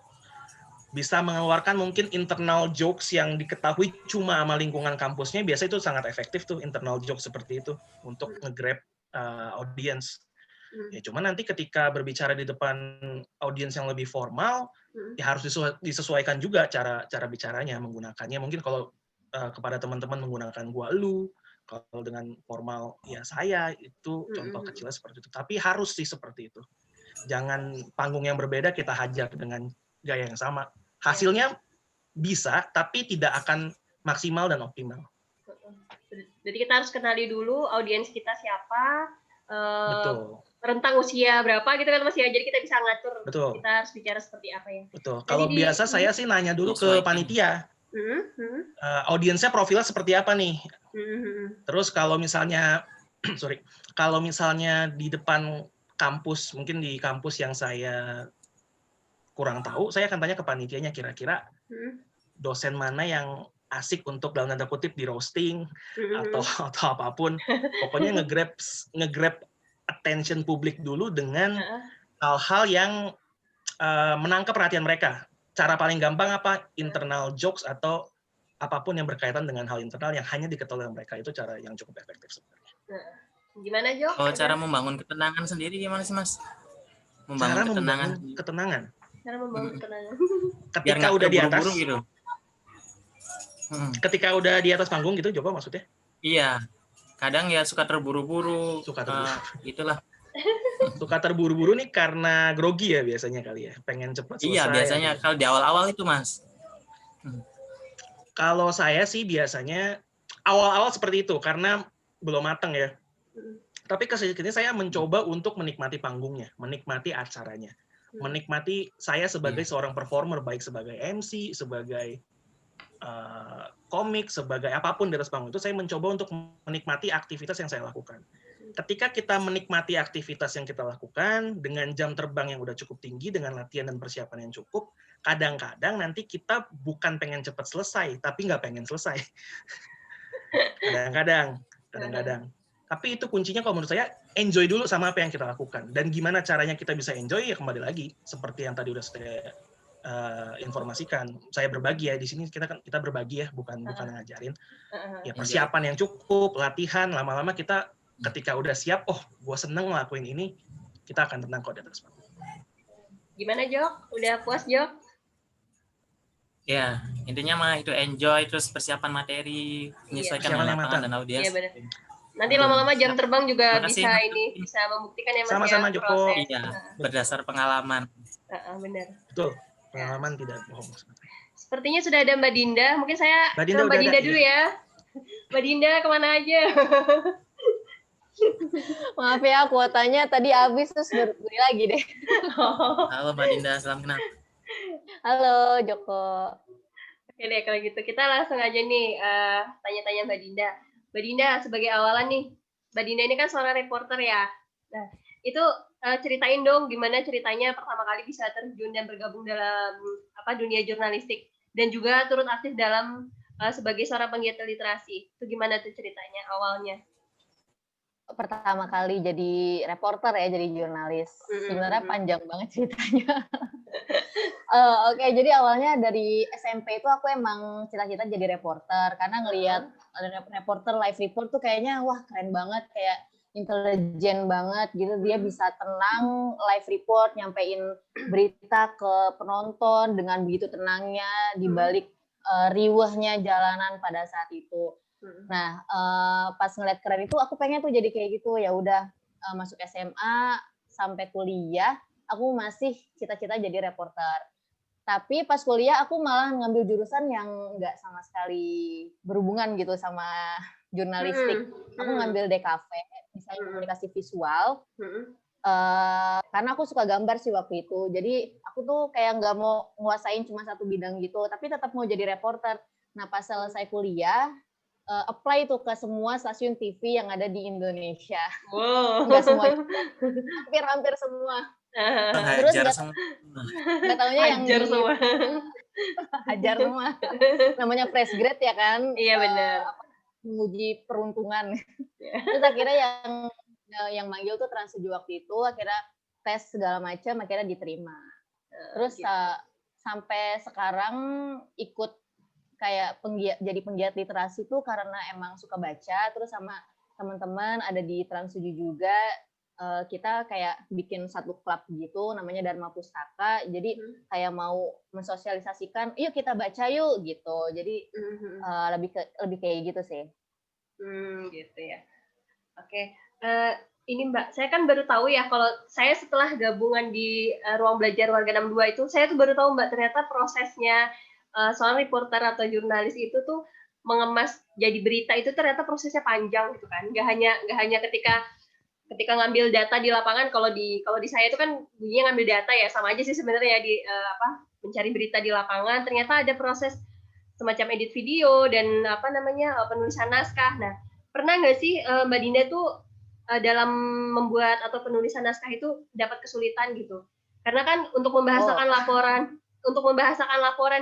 bisa mengeluarkan mungkin internal jokes yang diketahui cuma sama lingkungan kampusnya, biasa itu sangat efektif tuh internal jokes seperti itu untuk nge-grab audience. Ya cuma nanti ketika berbicara di depan audiens yang lebih formal, ya harus disesuaikan juga cara bicaranya, menggunakannya. Mungkin kalau kepada teman-teman menggunakan gua lu, kalau dengan formal ya saya, itu contoh kecilnya seperti itu. Tapi harus sih seperti itu. Jangan panggung yang berbeda kita hajar dengan gaya yang sama. Hasilnya bisa, tapi tidak akan maksimal dan optimal. Jadi kita harus kenali dulu audiens kita siapa, betul. Rentang usia berapa gitu kan Mas ya. Jadi kita bisa ngatur. Betul. Kita harus bicara seperti apa ya. Betul. Kalau biasa saya sih nanya dulu ke panitia. Audiensnya profilnya seperti apa nih? Terus kalau misalnya kalau misalnya di depan kampus, mungkin di kampus yang saya kurang tahu, saya akan tanya ke panitianya kira-kira dosen mana yang asik untuk dalam tanda kutip di roasting atau apapun. Pokoknya nge-grab attention publik dulu dengan hal-hal yang menangkap perhatian mereka. Cara paling gampang apa? Internal jokes atau apapun yang berkaitan dengan hal internal yang hanya diketahui oleh mereka. Itu cara yang cukup efektif sebenarnya. Gimana, Jo? Kalau cara membangun ketenangan sendiri gimana sih, Mas? Membangun ketenangan. Cara membangun ketenangan. Ketika udah di atas gitu. Ketika udah di atas panggung gitu, Joko maksudnya? Iya. Kadang ya suka terburu-buru. Suka terburu. Itulah. Suka terburu-buru nih karena grogi ya biasanya kali ya, pengen cepat selesai. Iya, biasanya kalau di awal-awal itu, Mas. Kalau saya sih biasanya awal-awal seperti itu karena belum matang ya. Tapi kesini saya mencoba untuk menikmati panggungnya, menikmati acaranya, menikmati saya sebagai seorang performer, baik sebagai MC, sebagai komik, sebagai apapun di atas panggung itu, saya mencoba untuk menikmati aktivitas yang saya lakukan. Ketika kita menikmati aktivitas yang kita lakukan dengan jam terbang yang udah cukup tinggi, dengan latihan dan persiapan yang cukup, kadang-kadang nanti kita bukan pengen cepat selesai, tapi nggak pengen selesai. Kadang-kadang. Tapi itu kuncinya kalau menurut saya, enjoy dulu sama apa yang kita lakukan. Dan gimana caranya kita bisa enjoy, ya kembali lagi. Seperti yang tadi udah saya informasikan. Saya berbagi ya, di sini kita berbagi ya, bukan ngajarin. Ya persiapan yang cukup, latihan, lama-lama kita ketika udah siap, oh gue seneng ngelakuin ini, kita akan tenang kok di atas panggung. Gimana Jok? Udah puas Jok? Ya, intinya mah itu enjoy, terus persiapan materi, menyesuaikan dengan lapangan dan audiens. Iya benar. Nanti lama-lama jam terbang juga bisa membuktikan ya Mas. Sama-sama ya, Joko. Iya, berdasar pengalaman. Benar. Betul, pengalaman tidak bohong. Sepertinya sudah ada Mbak Dinda. Mungkin saya Mbak Dinda, ke Mbak Dinda dulu ya. Mbak Dinda kemana aja? Maaf ya, kuotanya tadi habis terus beli lagi deh. Halo Mbak Dinda, salam kenal. Halo Joko. Oke deh, kalau gitu kita langsung aja nih tanya-tanya Mbak Dinda. Mbak Dinda, sebagai awalan nih, Mbak Dinda ini kan seorang reporter ya. Nah, itu ceritain dong gimana ceritanya pertama kali bisa terjun dan bergabung dalam dunia jurnalistik dan juga turut aktif dalam sebagai seorang penggiat literasi. Itu gimana tuh ceritanya awalnya? Pertama kali jadi reporter ya, jadi jurnalis. Sebenarnya panjang banget ceritanya. Oke, jadi awalnya dari SMP itu aku emang cita-cita jadi reporter karena ngelihat reporter live report tuh kayaknya wah keren banget, kayak intelijen banget gitu. Dia bisa tenang live report, nyampein berita ke penonton dengan begitu tenangnya di balik riuhnya jalanan pada saat itu. Nah, pas ngeliat keren itu aku pengen tuh jadi kayak gitu. Ya udah masuk SMA sampai kuliah aku masih cita-cita jadi reporter. Tapi pas kuliah aku malah ngambil jurusan yang nggak sama sekali berhubungan gitu sama jurnalistik. Aku ngambil DKV, desain komunikasi visual. Karena aku suka gambar sih waktu itu. Jadi aku tuh kayak nggak mau nguasain cuma satu bidang gitu, tapi tetap mau jadi reporter. Nah, pas selesai kuliah, apply tuh ke semua stasiun TV yang ada di Indonesia. Wow. Nggak semua, hampir semua. Terus nggak taunya yang hajar semua. Hajar semua. Namanya fresh grade ya kan? Iya benar. Menguji peruntungan. Terus akhirnya yang manggil tuh Trans 7 waktu itu, akhirnya tes segala macam, akhirnya diterima. Terus sampai sekarang ikut kayak jadi penggiat literasi tuh karena emang suka baca, terus sama teman-teman ada di Trans 7 juga, kita kayak bikin satu klub gitu namanya Dharma Pustaka. Jadi kayak mau mensosialisasikan, yuk kita baca yuk gitu. Jadi lebih kayak gitu sih. Gitu ya. Oke. Ini Mbak, saya kan baru tahu ya kalau saya setelah gabungan di Ruang Belajar Warga 62 itu, saya tuh baru tahu Mbak ternyata prosesnya seorang reporter atau jurnalis itu tuh mengemas jadi berita itu ternyata prosesnya panjang gitu kan. Nggak hanya ketika ngambil data di lapangan. Kalau di saya itu kan bunyinya ngambil data ya, sama aja sih sebenarnya di mencari berita di lapangan. Ternyata ada proses semacam edit video dan penulisan naskah. Nah, pernah nggak sih Mbak Dinda tuh dalam membuat atau penulisan naskah itu dapat kesulitan gitu? Karena kan untuk membahasakan laporan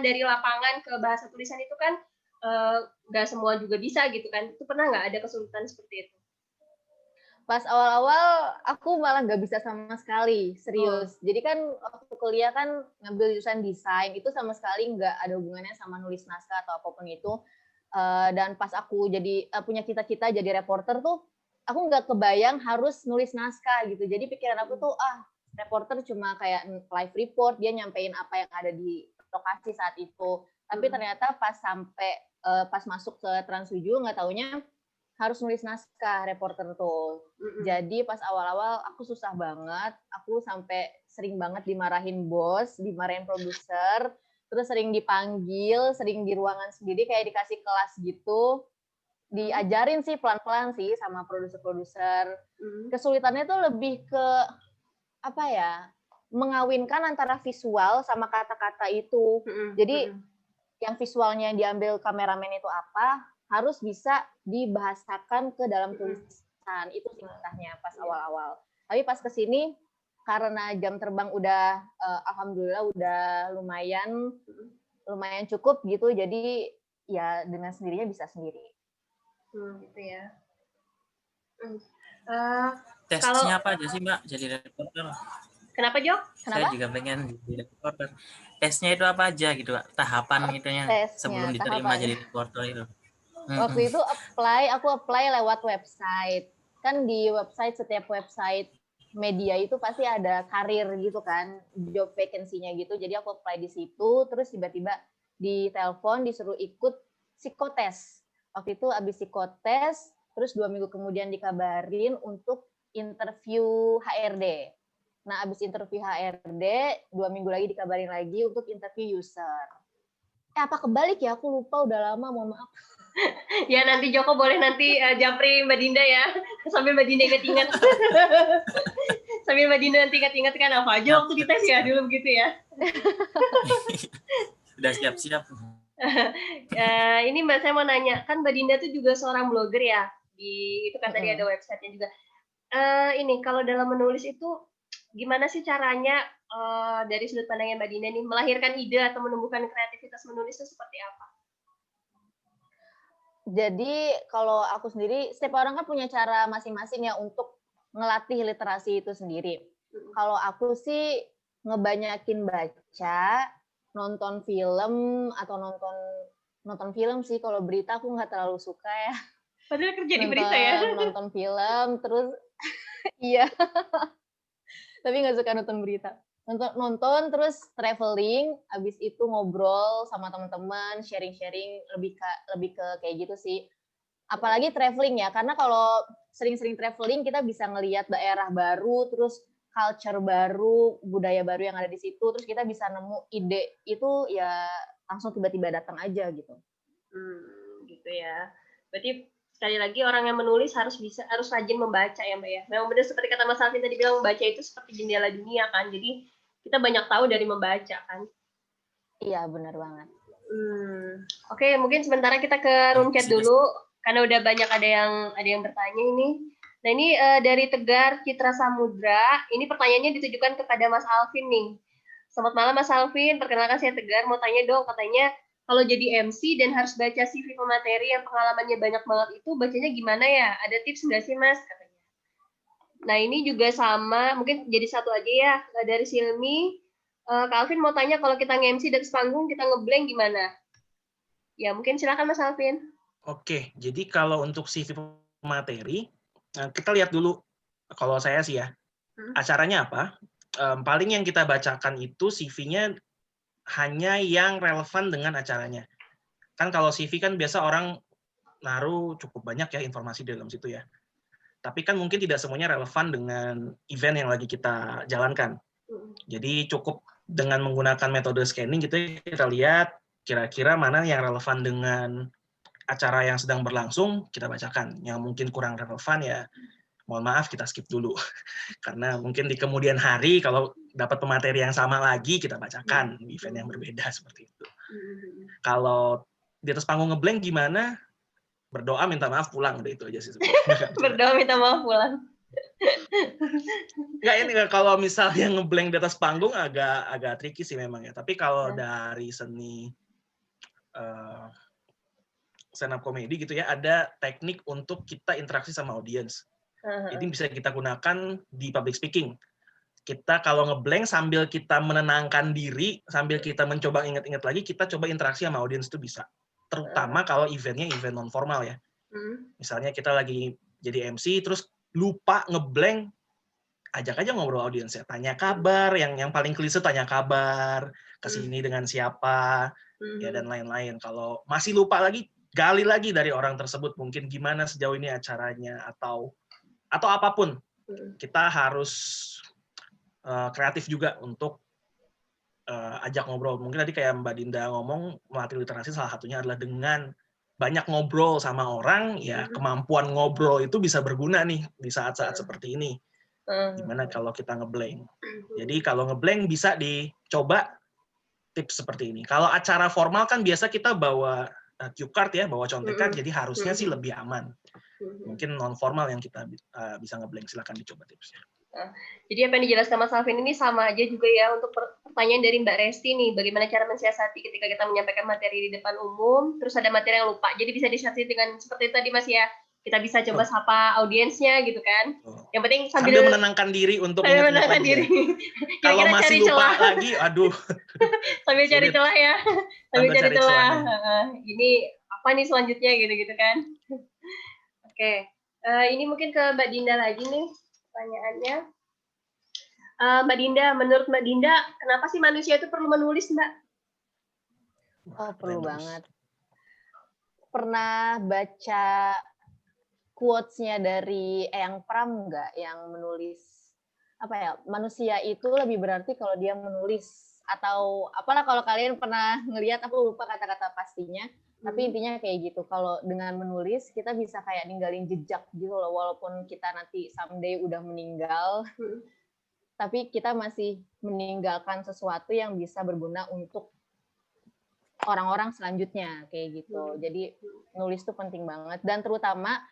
dari lapangan ke bahasa tulisan itu kan nggak semua juga bisa gitu kan. Itu pernah nggak ada kesulitan seperti itu? Pas awal-awal aku malah nggak bisa sama sekali, serius. Jadi kan waktu kuliah kan ngambil jurusan desain, itu sama sekali nggak ada hubungannya sama nulis naskah atau apapun itu. Dan pas aku punya cita-cita jadi reporter tuh, aku nggak kebayang harus nulis naskah gitu. Jadi pikiran aku tuh, reporter cuma kayak live report, dia nyampein apa yang ada di lokasi saat itu. Tapi ternyata pas masuk ke Trans 7, nggak taunya harus nulis naskah reporter tuh. Jadi pas awal-awal aku susah banget, aku sampai sering banget dimarahin bos, dimarahin produser, terus sering dipanggil, sering di ruangan sendiri kayak dikasih kelas gitu. Diajarin sih pelan-pelan sih sama produser-produser. Kesulitannya tuh lebih ke apa ya? Mengawinkan antara visual sama kata-kata itu. Jadi yang visualnya yang diambil kameramen itu apa, harus bisa dibahasakan ke dalam tulisan. Itu sih susahnya pas awal-awal. Tapi pas kesini, karena jam terbang udah, alhamdulillah udah lumayan cukup gitu, jadi ya dengan sendirinya bisa sendiri. Gitu ya. Tesnya apa aja sih Mbak jadi reporter? Kenapa Jo? Saya juga pengen jadi reporter. Tesnya itu apa aja gitu, tahapan itunya sebelum diterima jadi reporter itu. Waktu itu aku apply lewat website. Kan di setiap website media itu pasti ada karir gitu kan, job vacancy-nya gitu. Jadi aku apply di situ, terus tiba-tiba ditelepon disuruh ikut psikotes. Waktu itu abis psikotes, terus 2 minggu kemudian dikabarin untuk interview HRD. Nah, abis interview HRD, 2 minggu lagi dikabarin lagi untuk interview user. Apa kebalik ya? Aku lupa, udah lama, mohon maaf. Ya nanti Joko boleh nanti japri Mbak Dinda ya, sambil Mbak Dinda ingat-ingat. Sambil Mbak Dinda nanti ingat-ingat kan apa aja waktu dites ya dulu begitu ya. Sudah siap-siap. Ini Mbak, saya mau nanya, kan Mbak Dinda tuh juga seorang blogger ya, itu kan tadi ada websitenya juga. Ini kalau dalam menulis itu gimana sih caranya dari sudut pandangnya Mbak Dinda nih melahirkan ide atau menumbuhkan kreativitas menulis itu seperti apa? Jadi kalau aku sendiri, setiap orang kan punya cara masing-masing ya untuk ngelatih literasi itu sendiri. Kalau aku sih ngebanyakin baca, nonton film atau nonton film sih. Kalau berita aku nggak terlalu suka ya. Padahal kerja di berita ya. Nonton film terus iya. Tapi nggak suka nonton berita. Nonton terus traveling, habis itu ngobrol sama teman-teman, sharing-sharing lebih ke kayak gitu sih. Apalagi traveling ya, karena kalau sering-sering traveling kita bisa ngelihat daerah baru, terus culture baru, budaya baru yang ada di situ, terus kita bisa nemu ide itu ya langsung tiba-tiba datang aja gitu. Gitu ya. Berarti sekali lagi orang yang menulis harus rajin membaca ya Mbak ya. Memang benar seperti kata Mas Alvin tadi bilang, membaca itu seperti jendela dunia kan. Jadi kita banyak tahu dari membaca kan. Iya, benar banget. Oke, mungkin sementara kita ke room chat dulu karena udah banyak ada yang bertanya ini. Nah, ini dari Tegar Citra Samudra. Ini pertanyaannya ditujukan kepada Mas Alvin nih. Selamat malam Mas Alvin, perkenalkan saya Tegar, mau tanya dong, katanya kalau jadi MC dan harus baca CV pemateri yang pengalamannya banyak banget itu bacanya gimana ya? Ada tips nggak sih Mas? Katanya. Nah, ini juga sama, mungkin jadi satu aja ya, dari Silmi. Kak Alvin mau tanya, kalau kita nge-MC dari panggung, kita ngeblank gimana? Ya, mungkin silakan Mas Alvin. Oke, jadi kalau untuk CV materi, kita lihat dulu, kalau saya sih ya, acaranya apa. Paling yang kita bacakan itu CV-nya hanya yang relevan dengan acaranya. Kan kalau CV kan biasa orang naruh cukup banyak ya informasi di dalam situ ya. Tapi kan mungkin tidak semuanya relevan dengan event yang lagi kita jalankan. Jadi cukup dengan menggunakan metode scanning gitu ya, kita lihat kira-kira mana yang relevan dengan acara yang sedang berlangsung, kita bacakan. Yang mungkin kurang relevan ya, mohon maaf kita skip dulu. Karena mungkin di kemudian hari kalau dapat pemateri yang sama lagi, kita bacakan di event yang berbeda seperti itu. Kalau di atas panggung ngeblank gimana? Berdoa minta maaf pulang, udah itu aja sih sebenarnya. Berdoa minta maaf pulang. Nggak, ini kalau misalnya ngeblank di atas panggung agak tricky sih memang ya. Tapi kalau dari seni stand up comedy gitu ya, ada teknik untuk kita interaksi sama audiens. Ini bisa kita gunakan di public speaking. Kita kalau ngeblank sambil kita menenangkan diri, sambil kita mencoba ingat-ingat lagi, kita coba interaksi sama audiens itu bisa. Terutama kalau eventnya event non formal ya. Misalnya kita lagi jadi MC terus lupa ngeblank, ajak aja ngobrol audiens ya, tanya kabar, yang paling klise tanya kabar, kesini dengan siapa, ya dan lain-lain. Kalau masih lupa lagi, gali lagi dari orang tersebut, mungkin gimana sejauh ini acaranya atau apapun. Kita harus kreatif juga untuk ajak ngobrol. Mungkin tadi kayak Mbak Dinda ngomong, melatih literasi salah satunya adalah dengan banyak ngobrol sama orang, ya kemampuan ngobrol itu bisa berguna nih di saat-saat seperti ini. Gimana kalau kita ngeblank? Jadi kalau ngeblank bisa dicoba tips seperti ini. Kalau acara formal kan biasa kita bawa cue card ya, bawa contekan, jadi harusnya sih lebih aman. Mungkin non formal yang kita bisa ngeblank, silakan dicoba tipsnya. Jadi apa yang dijelaskan Mas Alvin ini sama aja juga ya untuk pertanyaan dari Mbak Resti nih, bagaimana cara mensiasati ketika kita menyampaikan materi di depan umum, terus ada materi yang lupa, jadi bisa disiasati dengan seperti itu tadi Mas ya, kita bisa coba sapa audiensnya gitu kan. Yang penting sambil menenangkan diri untuk menenangkan diri. Kalau masih lupa lagi, aduh. Sambil cari celah ya, sambil cari celah. Ini apa nih selanjutnya gitu-gitu kan. Oke, ini mungkin ke Mbak Dinda lagi nih. Pertanyaannya, Mbak Dinda, menurut Mbak Dinda, kenapa sih manusia itu perlu menulis, Mbak? Oh, perlu banget. Pernah baca quotes-nya dari Eyang Pram nggak, yang menulis, apa ya, manusia itu lebih berarti kalau dia menulis, atau apalah kalau kalian pernah ngelihat, aku lupa kata-kata pastinya, tapi intinya kayak gitu, kalau dengan menulis kita bisa kayak ninggalin jejak gitu loh, walaupun kita nanti someday udah meninggal, tapi kita masih meninggalkan sesuatu yang bisa berguna untuk orang-orang selanjutnya, kayak gitu. Jadi nulis tuh penting banget, dan terutama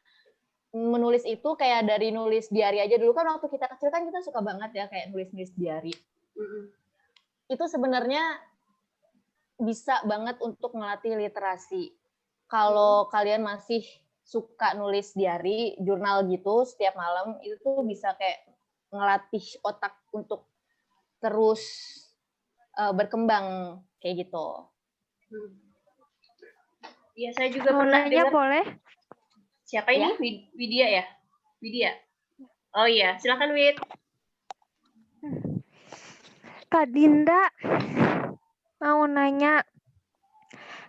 menulis itu kayak dari nulis diary aja. Dulu kan waktu kita kecil kan kita suka banget ya kayak nulis-nulis diary. Itu sebenarnya bisa banget untuk melatih literasi. Kalau kalian masih suka nulis diary, jurnal gitu setiap malam, itu tuh bisa kayak ngelatih otak untuk terus berkembang kayak gitu. Iya, saya juga pernah dengar. Boleh? Siapa ini? Widya ya? Widya. Oh iya, silakan Wid. Kak Dinda, mau nanya,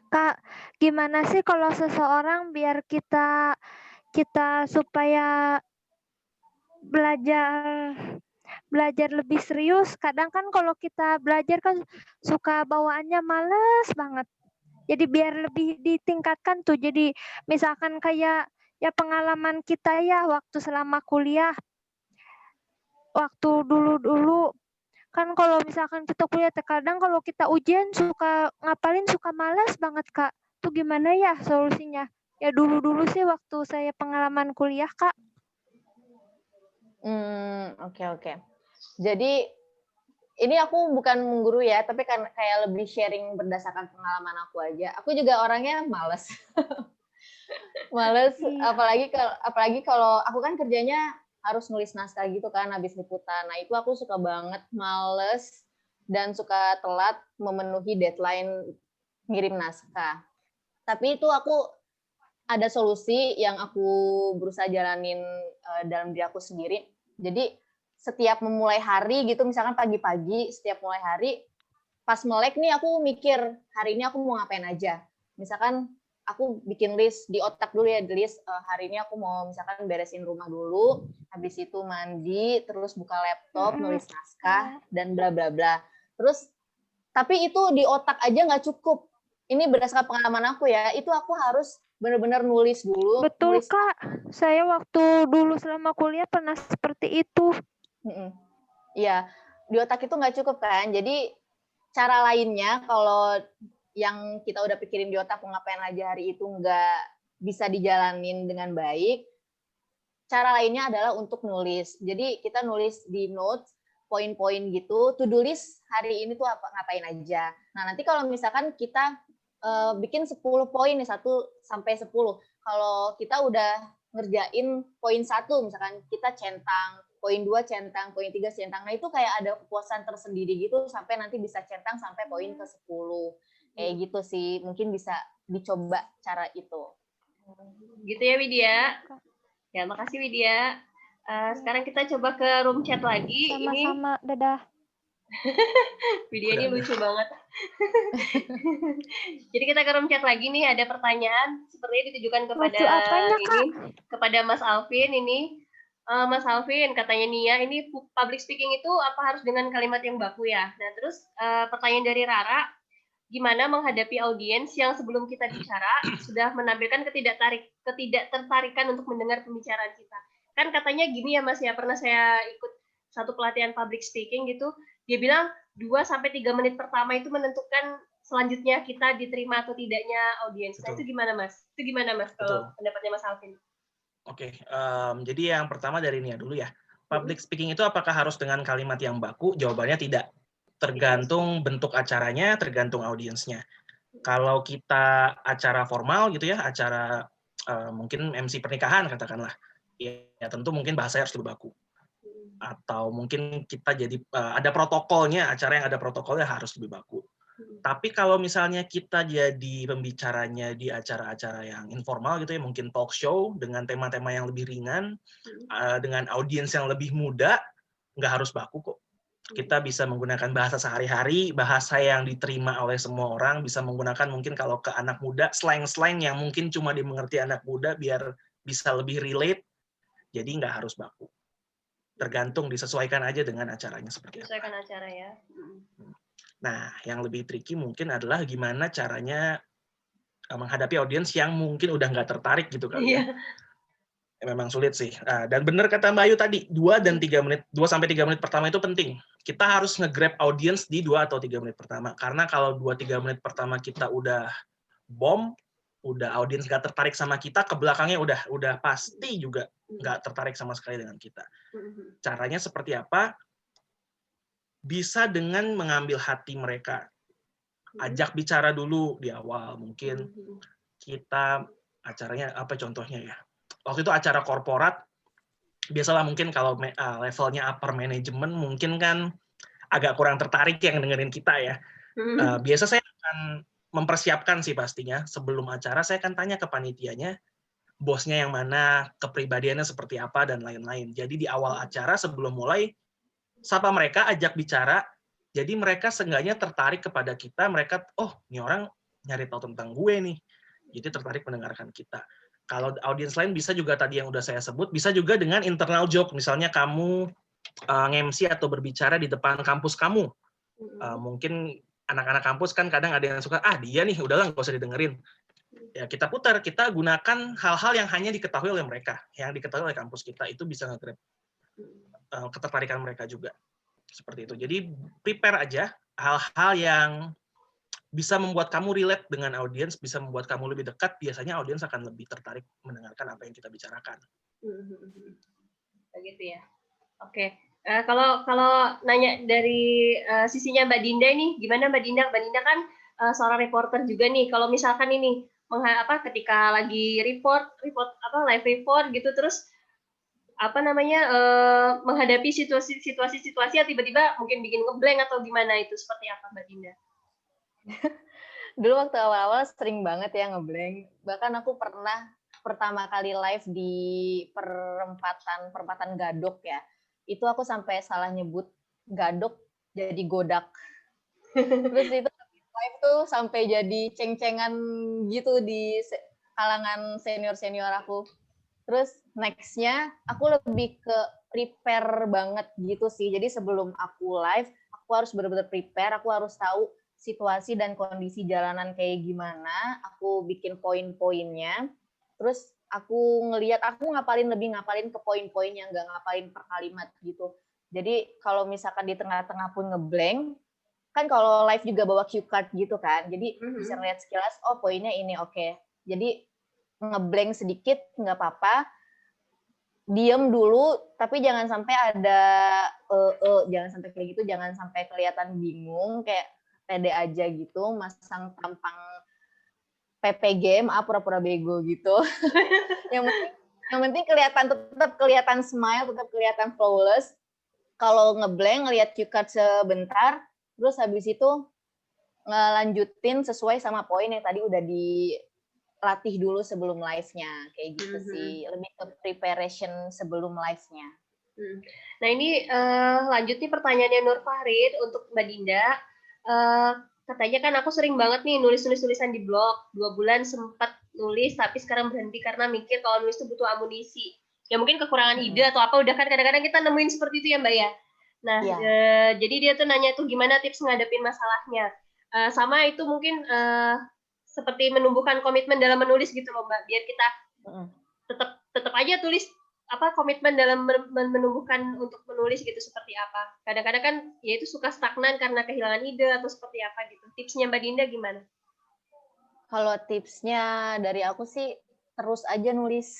Kak, gimana sih kalau seseorang biar kita supaya belajar lebih serius? Kadang kan kalau kita belajar kan suka bawaannya males banget. Jadi biar lebih ditingkatkan tuh. Jadi misalkan kayak ya pengalaman kita ya waktu selama kuliah, waktu dulu kan kalau misalkan kita kuliah, terkadang kalau kita ujian suka ngapalin suka malas banget Kak. Tuh gimana ya solusinya? Ya dulu sih waktu saya pengalaman kuliah Kak. Oke. Jadi ini aku bukan mengguru ya, tapi kan kayak lebih sharing berdasarkan pengalaman aku aja. Aku juga orangnya malas. Males, apalagi kalau aku kan kerjanya harus nulis naskah gitu kan habis liputan. Nah, itu aku suka banget males dan suka telat memenuhi deadline ngirim naskah. Tapi itu aku ada solusi yang aku berusaha jalanin dalam diri aku sendiri. Jadi setiap memulai hari gitu, misalkan pagi-pagi setiap mulai hari, pas melek nih aku mikir hari ini aku mau ngapain aja. Misalkan aku bikin list di otak dulu ya, list hari ini aku mau misalkan beresin rumah dulu, habis itu mandi, terus buka laptop, nulis naskah, dan bla bla bla. Terus, tapi itu di otak aja nggak cukup. Ini berdasarkan pengalaman aku ya, itu aku harus benar-benar nulis dulu. Betul Kak, saya waktu dulu selama kuliah pernah seperti itu. Iya, di otak itu nggak cukup kan, jadi cara lainnya kalau yang kita udah pikirin di otak mau ngapain aja hari itu nggak bisa dijalanin dengan baik, cara lainnya adalah untuk nulis. Jadi kita nulis di notes, poin-poin gitu, to-do list hari ini tuh ngapain aja. Nah nanti kalau misalkan kita bikin 10 poin nih, 1 sampai 10, kalau kita udah ngerjain poin 1, misalkan kita centang, poin 2 centang, poin 3 centang, nah itu kayak ada kepuasan tersendiri gitu sampai nanti bisa centang sampai poin ke 10. Kayak gitu sih, mungkin bisa dicoba cara itu. Gitu ya Widya. Ya, makasih Widya. Sekarang kita coba ke room chat lagi. Sama-sama, dadah. Video ini lucu banget. Jadi kita ke room chat lagi nih, ada pertanyaan sepertinya ditujukan kepada Lucu apanya, Kak? kepada Mas Alvin ini. Mas Alvin, katanya Nia, ini public speaking itu apa harus dengan kalimat yang baku ya? Nah, terus pertanyaan dari Rara, gimana menghadapi audiens yang sebelum kita bicara sudah menampilkan ketidaktertarikan untuk mendengar pembicaraan kita? Kan katanya gini ya Mas ya, pernah saya ikut satu pelatihan public speaking gitu, dia bilang 2-3 menit pertama itu menentukan selanjutnya kita diterima atau tidaknya audiens. Nah, itu gimana Mas? Itu gimana Mas kalau pendapatnya Mas Alvin? Oke, jadi yang pertama dari Nia dulu ya. Public speaking itu apakah harus dengan kalimat yang baku? Jawabannya tidak. Tergantung bentuk acaranya, tergantung audiensnya. Kalau kita acara formal gitu ya, acara mungkin MC pernikahan katakanlah, ya tentu mungkin bahasanya harus lebih baku. Atau mungkin kita jadi ada protokolnya, acara yang ada protokolnya harus lebih baku. Tapi kalau misalnya kita jadi pembicaranya di acara-acara yang informal gitu ya, mungkin talk show dengan tema-tema yang lebih ringan, dengan audiens yang lebih muda, nggak harus baku kok. Kita bisa menggunakan bahasa sehari-hari, bahasa yang diterima oleh semua orang, bisa menggunakan mungkin kalau ke anak muda, slang-slang yang mungkin cuma dimengerti anak muda biar bisa lebih relate, jadi nggak harus baku. Tergantung, disesuaikan aja dengan acaranya seperti apa. Disesuaikan acara ya. Nah, yang lebih tricky mungkin adalah gimana caranya menghadapi audiens yang mungkin udah nggak tertarik gitu kali ya. Memang sulit sih. Dan benar kata Mbak Ayu tadi, 2-3 menit pertama itu penting. Kita harus nge-grab audiens di 2 atau 3 menit pertama. Karena kalau 2-3 menit pertama kita udah bomb, udah audiens nggak tertarik sama kita, ke belakangnya udah pasti juga nggak tertarik sama sekali dengan kita. Caranya seperti apa? Bisa dengan mengambil hati mereka. Ajak bicara dulu di awal. Mungkin kita acaranya apa contohnya ya? Waktu itu acara korporat, biasalah mungkin kalau levelnya upper management mungkin kan agak kurang tertarik yang dengerin kita ya. Biasa saya akan mempersiapkan sih pastinya. Sebelum acara saya akan tanya ke panitianya, bosnya yang mana, kepribadiannya seperti apa, dan lain-lain. Jadi di awal acara sebelum mulai, sapa mereka, ajak bicara, jadi mereka seenggaknya tertarik kepada kita, mereka, oh ini orang nyari tahu tentang gue nih, jadi tertarik mendengarkan kita. Kalau audiens lain bisa juga tadi yang udah saya sebut, bisa juga dengan internal joke, misalnya kamu nge-MC atau berbicara di depan kampus kamu, mungkin anak-anak kampus kan kadang ada yang suka, dia nih, udahlah nggak usah didengerin. Ya kita putar, kita gunakan hal-hal yang hanya diketahui oleh mereka, yang diketahui oleh kampus kita, itu bisa nge-grab ketertarikan mereka juga. Seperti itu. Jadi prepare aja hal-hal yang bisa membuat kamu relate dengan audiens, bisa membuat kamu lebih dekat, biasanya audiens akan lebih tertarik mendengarkan apa yang kita bicarakan. Begitu ya. Oke. Kalau nanya dari sisinya Mbak Dinda nih, gimana Mbak Dinda? Mbak Dinda kan seorang reporter juga nih. Kalau misalkan ini ketika lagi live report gitu, terus menghadapi situasi yang tiba-tiba mungkin bikin ngeblank atau gimana, itu seperti apa Mbak Dinda? Dulu waktu awal-awal sering banget ya ngeblank. Bahkan aku pernah pertama kali live di perempatan Gadok ya. Itu aku sampai salah nyebut Gadok jadi Godak. Terus itu live tuh sampai jadi ceng-cengan gitu di kalangan senior-senior aku. Terus next-nya aku lebih ke prepare banget gitu sih. Jadi sebelum aku live, aku harus benar-benar prepare, aku harus tahu situasi dan kondisi jalanan kayak gimana, aku bikin poin-poinnya, terus aku ngapalin ke poin-poin yang nggak ngapalin per kalimat gitu. Jadi kalau misalkan di tengah-tengah pun ngeblank, kan kalau live juga bawa cue card gitu kan, jadi bisa ngeliat sekilas, oh poinnya ini, oke. Jadi ngeblank sedikit nggak apa-apa, diem dulu, tapi jangan sampai ada jangan sampai kayak gitu, jangan sampai kelihatan bingung, kayak pede aja gitu, masang tampang PPG, maaf pura-pura bego gitu. yang penting tetap kelihatan smile, tetap kelihatan flawless. Kalau ngeblank, ngelihat cue card sebentar, terus habis itu ngelanjutin sesuai sama poin yang tadi udah dilatih dulu sebelum live-nya, kayak gitu sih. Lebih ke preparation sebelum live-nya. Nah ini lanjut nih pertanyaannya Nur Farid untuk Mbak Dinda. Katanya kan aku sering banget nih nulis-tulisan di blog. 2 bulan sempat nulis, tapi sekarang berhenti karena mikir kalau nulis itu butuh amunisi. Ya mungkin kekurangan ide atau apa, udah kan kadang-kadang kita nemuin seperti itu ya Mbak ya. Nah, jadi dia tuh nanya tuh gimana tips ngadepin masalahnya. Sama itu mungkin seperti menumbuhkan komitmen dalam menulis gitu loh Mbak, biar kita tetap aja tulis komitmen dalam menumbuhkan untuk menulis gitu seperti apa. Kadang-kadang kan ya itu suka stagnan karena kehilangan ide atau seperti apa gitu. Tipsnya Mbak Dinda gimana? Kalau tipsnya dari aku sih terus aja nulis.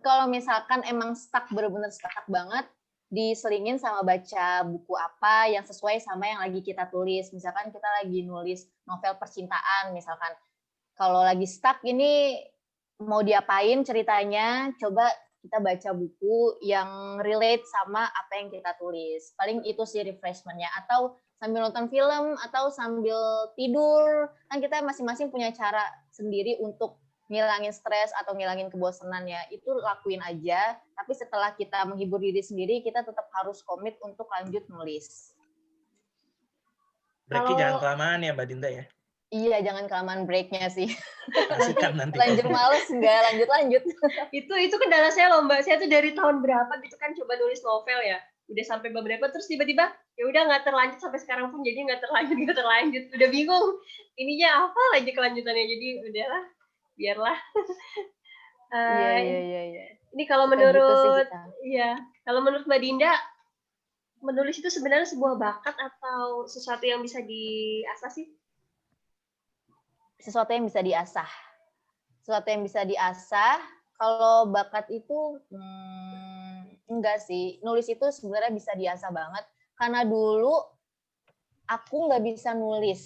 Kalau misalkan emang bener-bener stuck banget, diselingin sama baca buku apa yang sesuai sama yang lagi kita tulis. Misalkan kita lagi nulis novel percintaan, misalkan. Kalau lagi stuck ini mau diapain ceritanya, coba kita baca buku yang relate sama apa yang kita tulis. Paling itu sih refreshment-nya. Atau sambil nonton film, atau sambil tidur. Kan kita masing-masing punya cara sendiri untuk ngilangin stres atau ngilangin kebosanannya. Itu lakuin aja. Tapi setelah kita menghibur diri sendiri, kita tetap harus komit untuk lanjut nulis. Break-nya jangan kelamaan ya Mbak Dinda ya? Iya, jangan kelamaan break-nya sih. Asikan nanti. Lanjut males, enggak lanjut-lanjut. Itu kendala saya loh Mbak. Saya tuh dari tahun berapa gitu kan coba nulis novel ya. Udah sampai beberapa terus tiba-tiba ya udah nggak terlanjut sampai sekarang pun, jadi nggak terlanjut. Udah bingung ininya apa lagi kelanjutannya, jadi udahlah biarlah. Iya. Ini kalau menurut kalau menurut Mbak Dinda, menulis itu sebenarnya sebuah bakat atau sesuatu yang bisa diasah sih? Sesuatu yang bisa diasah. Kalau bakat itu enggak sih. Nulis itu sebenarnya bisa diasah banget. Karena dulu aku nggak bisa nulis.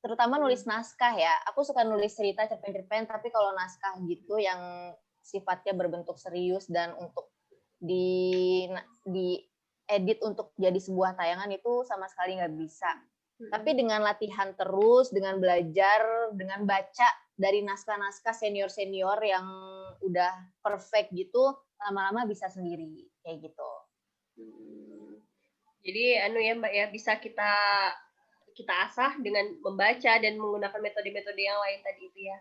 Terutama nulis naskah ya. Aku suka nulis cerita, cerpen-cerpen, tapi kalau naskah gitu yang sifatnya berbentuk serius dan untuk di edit untuk jadi sebuah tayangan itu sama sekali nggak bisa. Tapi dengan latihan terus, dengan belajar, dengan baca dari naskah-naskah senior-senior yang udah perfect gitu, lama-lama bisa sendiri kayak gitu. Jadi ya Mbak ya, bisa kita asah dengan membaca dan menggunakan metode-metode yang lain tadi itu ya.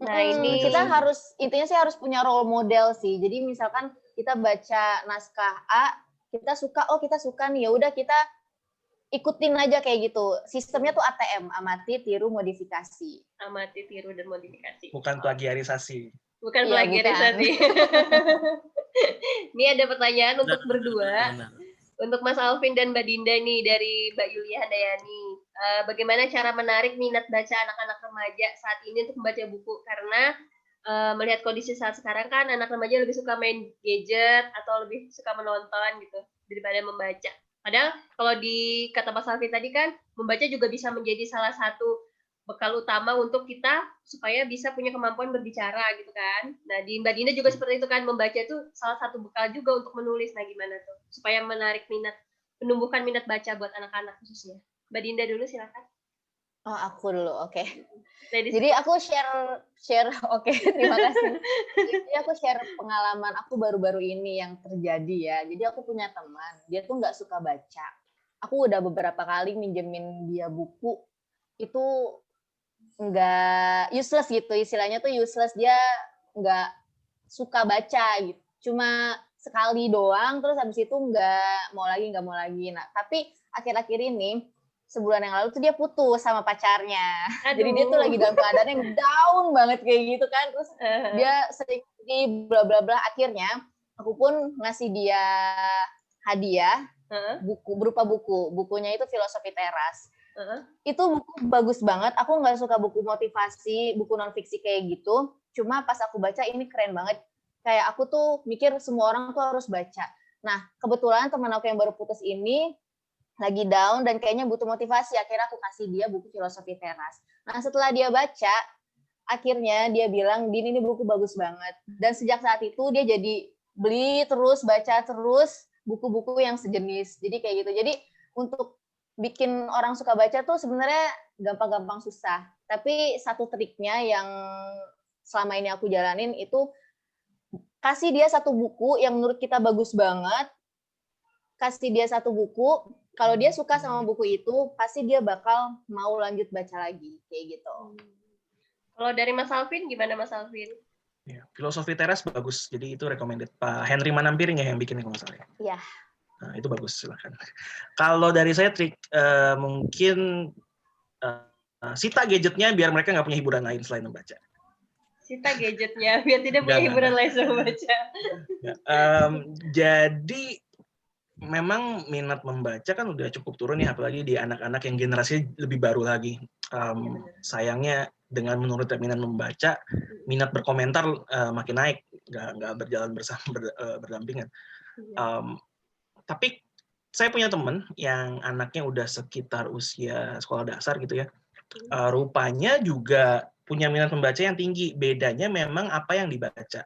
Nah, ini kita harus punya role model sih. Jadi misalkan kita baca naskah A, kita suka nih, ya udah kita ikutin aja kayak gitu. Sistemnya tuh ATM, amati, tiru, modifikasi. Amati, tiru, dan modifikasi. Bukan plagiarisasi. Bukan plagiarisasi. Ini ada pertanyaan untuk berdua. Untuk Mas Alvin dan Mbak Dinda nih, dari Mbak Yulia Handayani. Bagaimana cara menarik minat baca anak-anak remaja saat ini untuk membaca buku? Karena melihat kondisi saat sekarang kan anak remaja lebih suka main gadget atau lebih suka menonton gitu daripada membaca. Padahal kalau di kata Mas Alvin tadi kan, membaca juga bisa menjadi salah satu bekal utama untuk kita supaya bisa punya kemampuan berbicara gitu kan. Nah di Mbak Dinda juga seperti itu kan, membaca itu salah satu bekal juga untuk menulis. Nah gimana tuh supaya menarik minat, menumbuhkan minat baca buat anak-anak khususnya. Mbak Dinda dulu silakan. Oh, aku dulu, oke. Jadi aku share oke, terima kasih. Jadi aku share pengalaman aku baru-baru ini yang terjadi ya. Jadi aku punya teman, dia tuh nggak suka baca. Aku udah beberapa kali minjemin dia buku, itu nggak useless gitu, istilahnya tuh useless, dia nggak suka baca gitu. Cuma sekali doang, terus habis itu nggak mau lagi. Nah, tapi akhir-akhir ini, sebulan yang lalu tuh dia putus sama pacarnya. Aduh. Jadi dia tuh lagi dalam keadaan yang down banget kayak gitu kan. Terus dia sering di bla bla bla. Akhirnya aku pun ngasih dia hadiah buku, berupa buku. Bukunya itu Filosofi Teras. Itu buku bagus banget. Aku nggak suka buku motivasi, buku non fiksi kayak gitu. Cuma pas aku baca ini keren banget. Kayak aku tuh mikir semua orang tuh harus baca. Nah kebetulan teman aku yang baru putus ini lagi down dan kayaknya butuh motivasi, akhirnya aku kasih dia buku Filosofi Teras. Nah setelah dia baca, akhirnya dia bilang, Din ini buku bagus banget. Dan sejak saat itu dia jadi beli terus, baca terus buku-buku yang sejenis. Jadi kayak gitu. Jadi untuk bikin orang suka baca tuh sebenarnya gampang-gampang susah. Tapi satu triknya yang selama ini aku jalanin itu, kasih dia satu buku yang menurut kita bagus banget, kasih dia satu buku, kalau dia suka sama buku itu, pasti dia bakal mau lanjut baca lagi, kayak gitu. Kalau dari Mas Alvin, gimana Mas Alvin? Ya, filosofi teras bagus, jadi itu recommended. Pak Henry Manampiring ya yang bikin kalau nggak salah. Iya. Nah, itu bagus, silakan. Kalau dari saya trik mungkin sita gadgetnya biar mereka nggak punya hiburan lain selain membaca. Sita gadgetnya biar tidak punya hiburan lain selain membaca. Jadi memang minat membaca kan udah cukup turun ya, apalagi di anak-anak yang generasi lebih baru lagi. Sayangnya dengan menurut minat membaca, minat berkomentar makin naik, nggak berjalan berdampingan. Tapi saya punya teman yang anaknya udah sekitar usia sekolah dasar gitu ya, rupanya juga punya minat membaca yang tinggi. Bedanya memang apa yang dibaca.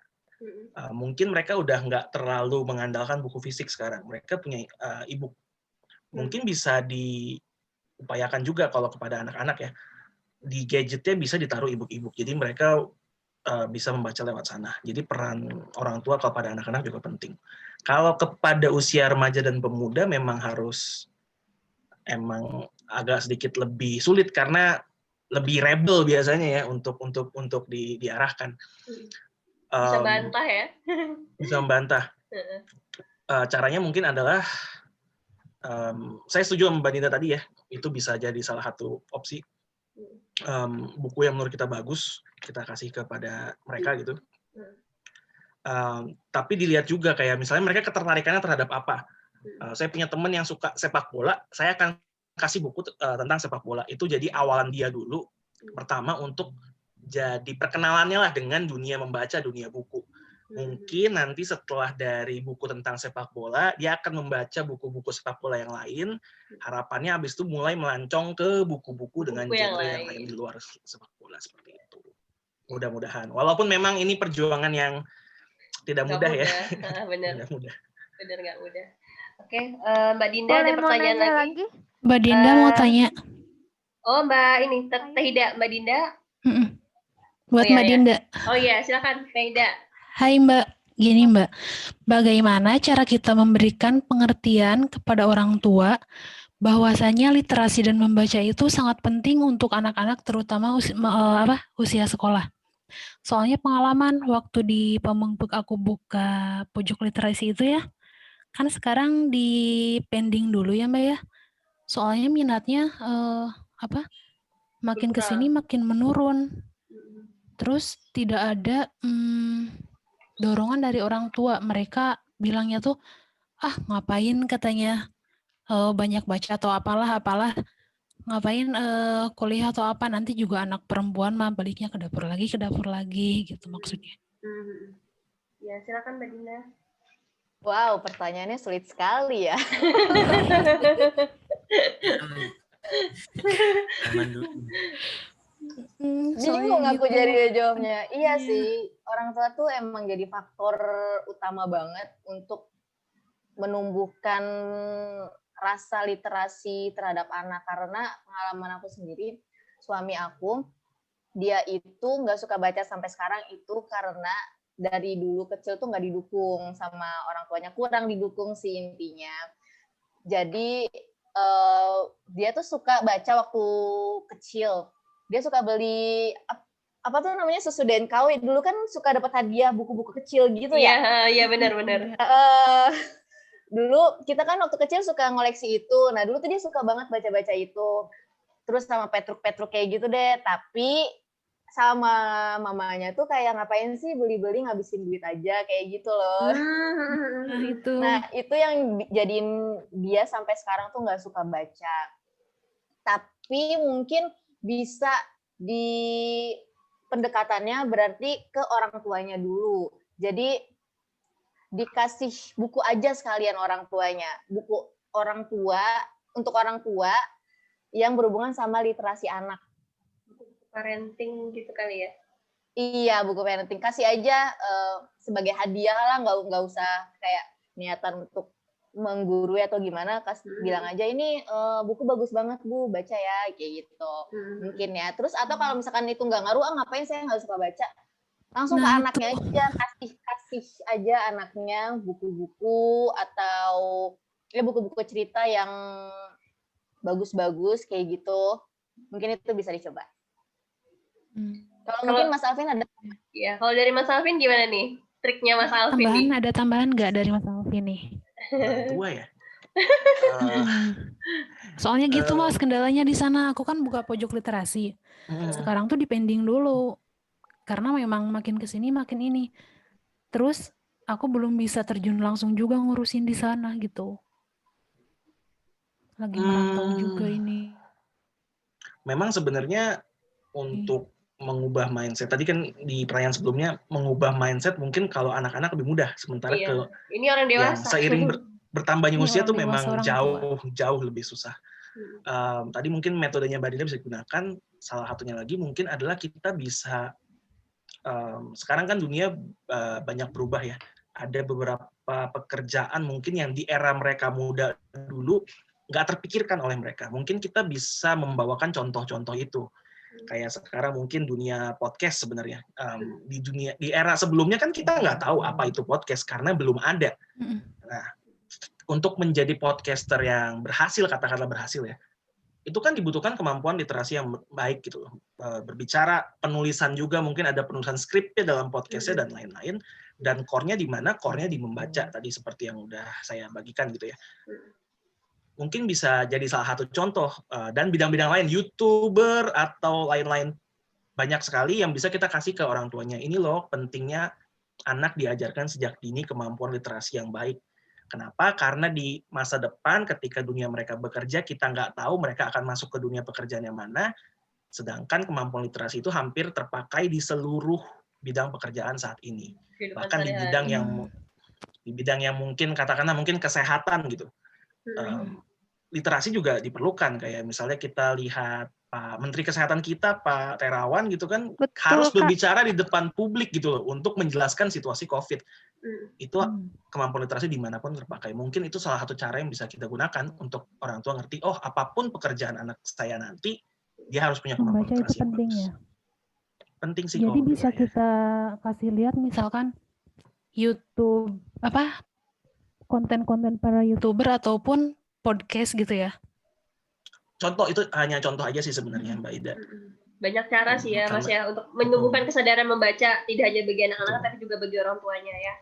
Mungkin mereka udah nggak terlalu mengandalkan buku fisik sekarang. Mereka punya e-book. Mungkin bisa diupayakan juga kalau kepada anak-anak ya. Di gadgetnya bisa ditaruh e-book. Jadi mereka bisa membaca lewat sana. Jadi peran orang tua kepada anak-anak juga penting. Kalau kepada usia remaja dan pemuda memang emang agak sedikit lebih sulit karena lebih rebel biasanya ya untuk diarahkan. Bisa bantah ya? Bisa membantah. Caranya mungkin adalah saya setuju sama Mbak Dinda tadi ya, itu bisa jadi salah satu opsi. Buku yang menurut kita bagus kita kasih kepada mereka gitu. Tapi dilihat juga kayak misalnya mereka ketertarikannya terhadap apa. Saya punya teman yang suka sepak bola, saya akan kasih buku tentang sepak bola. Itu jadi awalan dia dulu pertama untuk jadi perkenalannya lah dengan dunia membaca, dunia buku. Mungkin nanti setelah dari buku tentang sepak bola, dia akan membaca buku-buku sepak bola yang lain. Harapannya habis itu mulai melancong ke buku-buku dengan genre yang lain di luar sepak bola seperti itu. Mudah-mudahan. Walaupun memang ini perjuangan yang tidak mudah ya. Benar. Tidak mudah. Benar nggak mudah. Oke, Mbak Dinda ada pertanyaan lagi? Mbak Dinda mau tanya. Oh, Mbak ini Teh Ida, Mbak Dinda. Buat Mbak Dinda. Oh iya, silakan Teh Ida. Hai Mbak, gini Mbak, bagaimana cara kita memberikan pengertian kepada orang tua bahwasanya literasi dan membaca itu sangat penting untuk anak-anak terutama usia sekolah. Soalnya pengalaman waktu di Pamengpeuk aku buka pojok literasi itu ya, kan sekarang di pending dulu ya Mbak ya. Soalnya minatnya makin kesini makin menurun. Terus tidak ada dorongan dari orang tua. Mereka bilangnya tuh, ngapain katanya banyak baca atau apalah, ngapain kuliah atau apa, nanti juga anak perempuan mah baliknya ke dapur lagi gitu maksudnya. Ya, silakan Mbak Dinda. Wow, pertanyaannya sulit sekali ya. Bingung aku jadi jawabnya. Iya sih, orang tua tuh emang jadi faktor utama banget untuk menumbuhkan rasa literasi terhadap anak. Karena pengalaman aku sendiri, suami aku, dia itu nggak suka baca sampai sekarang itu karena dari dulu kecil tuh nggak didukung sama orang tuanya, kurang didukung sih intinya. Jadi dia tuh suka baca waktu kecil. Dia suka beli apa tuh namanya susu DNKW. Dulu kan suka dapat hadiah buku-buku kecil gitu ya. Iya benar. Dulu kita kan waktu kecil suka ngoleksi itu. Nah dulu tuh dia suka banget baca-baca itu. Terus sama Petruk kayak gitu deh. Tapi sama mamanya tuh kayak ngapain sih beli-beli ngabisin duit aja kayak gitu loh. Nah itu yang jadiin dia sampai sekarang tuh nggak suka baca. Tapi mungkin bisa di pendekatannya berarti ke orang tuanya dulu. Jadi dikasih buku aja sekalian orang tuanya. Buku orang tua untuk orang tua yang berhubungan sama literasi anak. Parenting gitu kali ya? Iya, buku parenting. Kasih aja sebagai hadiah lah, nggak usah kayak niatan untuk menggurui atau gimana, bilang aja ini buku bagus banget Bu, baca ya, kayak gitu. Mungkin ya. Terus atau kalau misalkan itu nggak ngaruh, ngapain saya nggak suka baca? Langsung ke anaknya aja, kasih aja anaknya buku-buku atau ya buku-buku cerita yang bagus-bagus kayak gitu. Mungkin itu bisa dicoba. Kalau mungkin Mas Alvin ada? Ya, kalau dari Mas Alvin gimana nih? Triknya Mas Alvin nih? Ada tambahan nggak dari Mas Alvin nih? Tua ya. Soalnya gitu Mas, kendalanya di sana. Aku kan buka pojok literasi. Sekarang tuh dipending dulu. Karena memang makin kesini makin ini. Terus aku belum bisa terjun langsung juga ngurusin di sana gitu. Lagi merantau juga ini. Memang sebenarnya untuk mengubah mindset, tadi kan di pertanyaan sebelumnya, mengubah mindset mungkin kalau anak-anak lebih mudah, sementara ini orang dewasa. Seiring bertambahnya usia tuh memang jauh lebih susah. Tadi mungkin metodenya Mbak Dinda bisa digunakan, salah satunya lagi mungkin adalah kita bisa, sekarang kan dunia banyak berubah ya, ada beberapa pekerjaan mungkin yang di era mereka muda dulu nggak terpikirkan oleh mereka. Mungkin kita bisa membawakan contoh-contoh itu. Kayak sekarang mungkin dunia podcast sebenarnya. Di era sebelumnya kan kita nggak tahu apa itu podcast karena belum ada. Nah, untuk menjadi podcaster yang berhasil, katakanlah berhasil ya, itu kan dibutuhkan kemampuan literasi yang baik gitu loh. Berbicara, penulisan juga, mungkin ada penulisan skripnya dalam podcastnya dan lain-lain. Dan core-nya di mana? Core-nya di membaca tadi seperti yang udah saya bagikan gitu ya. Mungkin bisa jadi salah satu contoh, dan bidang-bidang lain, YouTuber atau lain-lain, banyak sekali yang bisa kita kasih ke orang tuanya. Ini loh pentingnya anak diajarkan sejak dini kemampuan literasi yang baik. Kenapa? Karena di masa depan ketika dunia mereka bekerja, kita nggak tahu mereka akan masuk ke dunia pekerjaan yang mana, sedangkan kemampuan literasi itu hampir terpakai di seluruh bidang pekerjaan saat ini. Bahkan di bidang yang mungkin katakanlah mungkin kesehatan gitu. Literasi juga diperlukan, kayak misalnya kita lihat Pak Menteri Kesehatan kita, Pak Terawan gitu kan, harus berbicara di depan publik gitu loh untuk menjelaskan situasi COVID. Itu kemampuan literasi dimanapun terpakai. Mungkin itu salah satu cara yang bisa kita gunakan untuk orang tua ngerti, oh apapun pekerjaan anak saya nanti, dia harus punya kemampuan literasi yang bagus. Ya? Penting sih. Jadi bisa kita kasih lihat misalkan YouTube, konten-konten para YouTuber ataupun podcast gitu ya. Contoh itu hanya contoh aja sih sebenarnya Mbak Ida. Banyak cara sih ya Mas ya untuk menumbuhkan kesadaran membaca, tidak hanya bagi anak-anak tapi juga bagi orang tuanya ya.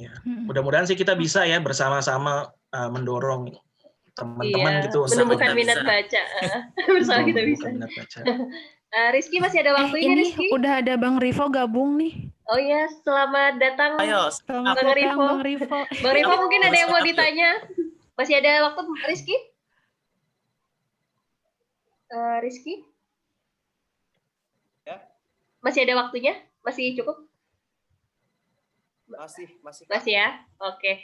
Ya. Mudah-mudahan sih kita bisa ya bersama-sama mendorong teman-teman gitu menumbuhkan minat baca. Bersama kita bisa. Rizky masih ada waktunya ini Rizky? Udah ada Bang Rivo gabung nih. Oh iya, selamat datang. Ayo, Bang Rivo. Bang Rivo mungkin ada yang mau ditanya. Masih ada waktu Rizky? Rizky? Ya. Masih ada waktunya? Masih cukup? Masih ya? Oke.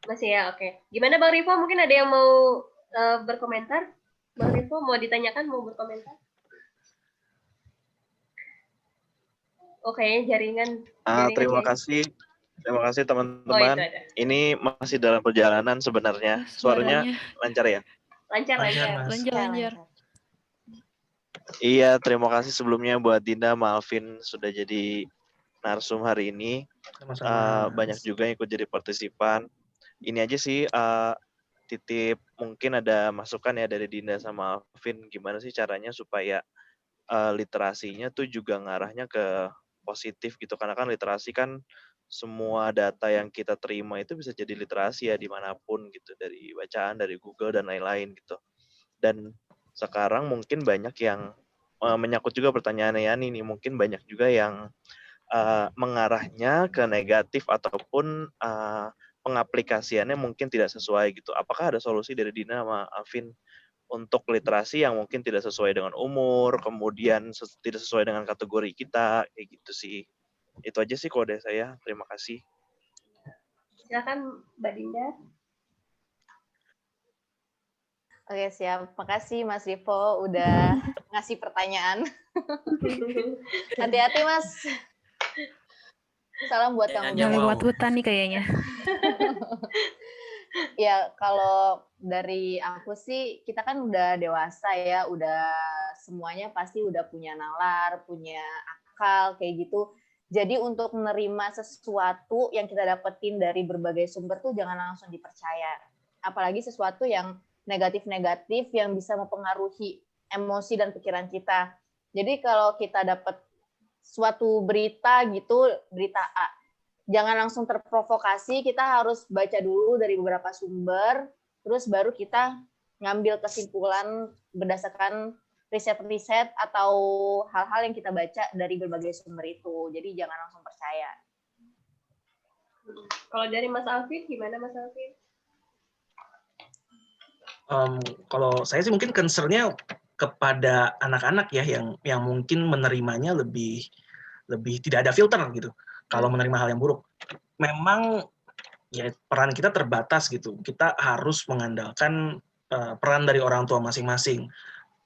Masih ya? Oke. Gimana Bang Rivo? Mungkin ada yang mau berkomentar? Bang Rivo mau ditanyakan, mau berkomentar? Oke, jaringan. Terima kasih teman-teman. Ini masih dalam perjalanan sebenarnya. Suaranya lancar ya? Lancar. Iya, terima kasih sebelumnya buat Dinda, Alvin sudah jadi narsum hari ini. Banyak juga yang ikut jadi partisipan. Ini aja sih titip, mungkin ada masukan ya dari Dinda sama Alvin, gimana sih caranya supaya literasinya tuh juga ngarahnya ke positif gitu, karena kan literasi kan semua data yang kita terima itu bisa jadi literasi ya dimanapun gitu, dari bacaan, dari Google dan lain-lain gitu. Dan sekarang mungkin banyak yang menyangkut juga pertanyaan Yani nih, mungkin banyak juga yang mengarahnya ke negatif ataupun pengaplikasiannya mungkin tidak sesuai gitu. Apakah ada solusi dari Dina sama Alvin untuk literasi yang mungkin tidak sesuai dengan umur, kemudian tidak sesuai dengan kategori kita, kayak gitu sih. Itu aja sih kalau dari saya. Terima kasih. Silakan Mbak Dinda. Oke, siap. Makasih Mas Rivo udah ngasih pertanyaan. Hati-hati Mas. Salam buat kamu. Udah lewat hutan nih kayaknya. Ya, kalau dari aku sih, kita kan udah dewasa ya, udah semuanya pasti udah punya nalar, punya akal, kayak gitu. Jadi untuk menerima sesuatu yang kita dapetin dari berbagai sumber tuh jangan langsung dipercaya. Apalagi sesuatu yang negatif-negatif yang bisa mempengaruhi emosi dan pikiran kita. Jadi kalau kita dapat suatu berita gitu, berita A, jangan langsung terprovokasi, kita harus baca dulu dari beberapa sumber, terus baru kita ngambil kesimpulan berdasarkan riset-riset atau hal-hal yang kita baca dari berbagai sumber itu. Jadi jangan langsung percaya. Kalau dari Mas Alvin, gimana Mas Alvin? Kalau saya sih mungkin concern-nya kepada anak-anak ya yang mungkin menerimanya lebih tidak ada filter gitu. Kalau menerima hal yang buruk, memang ya peran kita terbatas gitu. Kita harus mengandalkan peran dari orang tua masing-masing.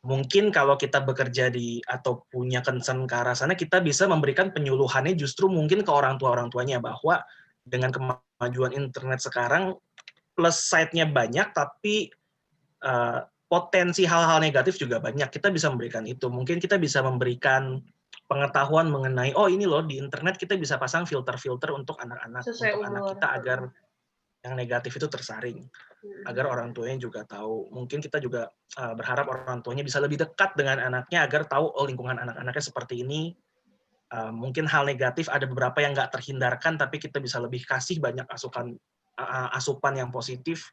Mungkin kalau kita bekerja atau punya concern ke arah sana, kita bisa memberikan penyuluhannya justru mungkin ke orang tuanya bahwa dengan kemajuan internet sekarang plus side-nya banyak, tapi potensi hal-hal negatif juga banyak. Kita bisa memberikan itu. Mungkin kita bisa memberikan pengetahuan mengenai, oh ini loh di internet kita bisa pasang filter-filter untuk anak-anak, untuk anak kita agar yang negatif itu tersaring. Agar orang tuanya juga tahu. Mungkin kita juga berharap orang tuanya bisa lebih dekat dengan anaknya agar tahu oh lingkungan anak-anaknya seperti ini. Mungkin hal negatif ada beberapa yang nggak terhindarkan, tapi kita bisa lebih kasih banyak asupan yang positif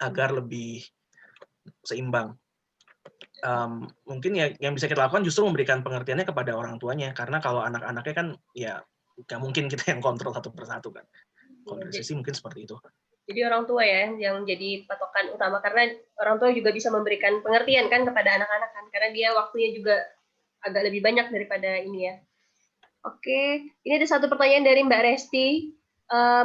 agar lebih seimbang. Mungkin ya yang bisa kita lakukan justru memberikan pengertiannya kepada orang tuanya, karena kalau anak-anaknya kan ya nggak mungkin kita yang kontrol satu persatu kan. Kalau dari sisi mungkin seperti itu. Jadi orang tua ya yang jadi patokan utama, karena orang tua juga bisa memberikan pengertian kan kepada anak-anak kan, karena dia waktunya juga agak lebih banyak daripada ini ya. Oke, ini ada satu pertanyaan dari Mbak Resti.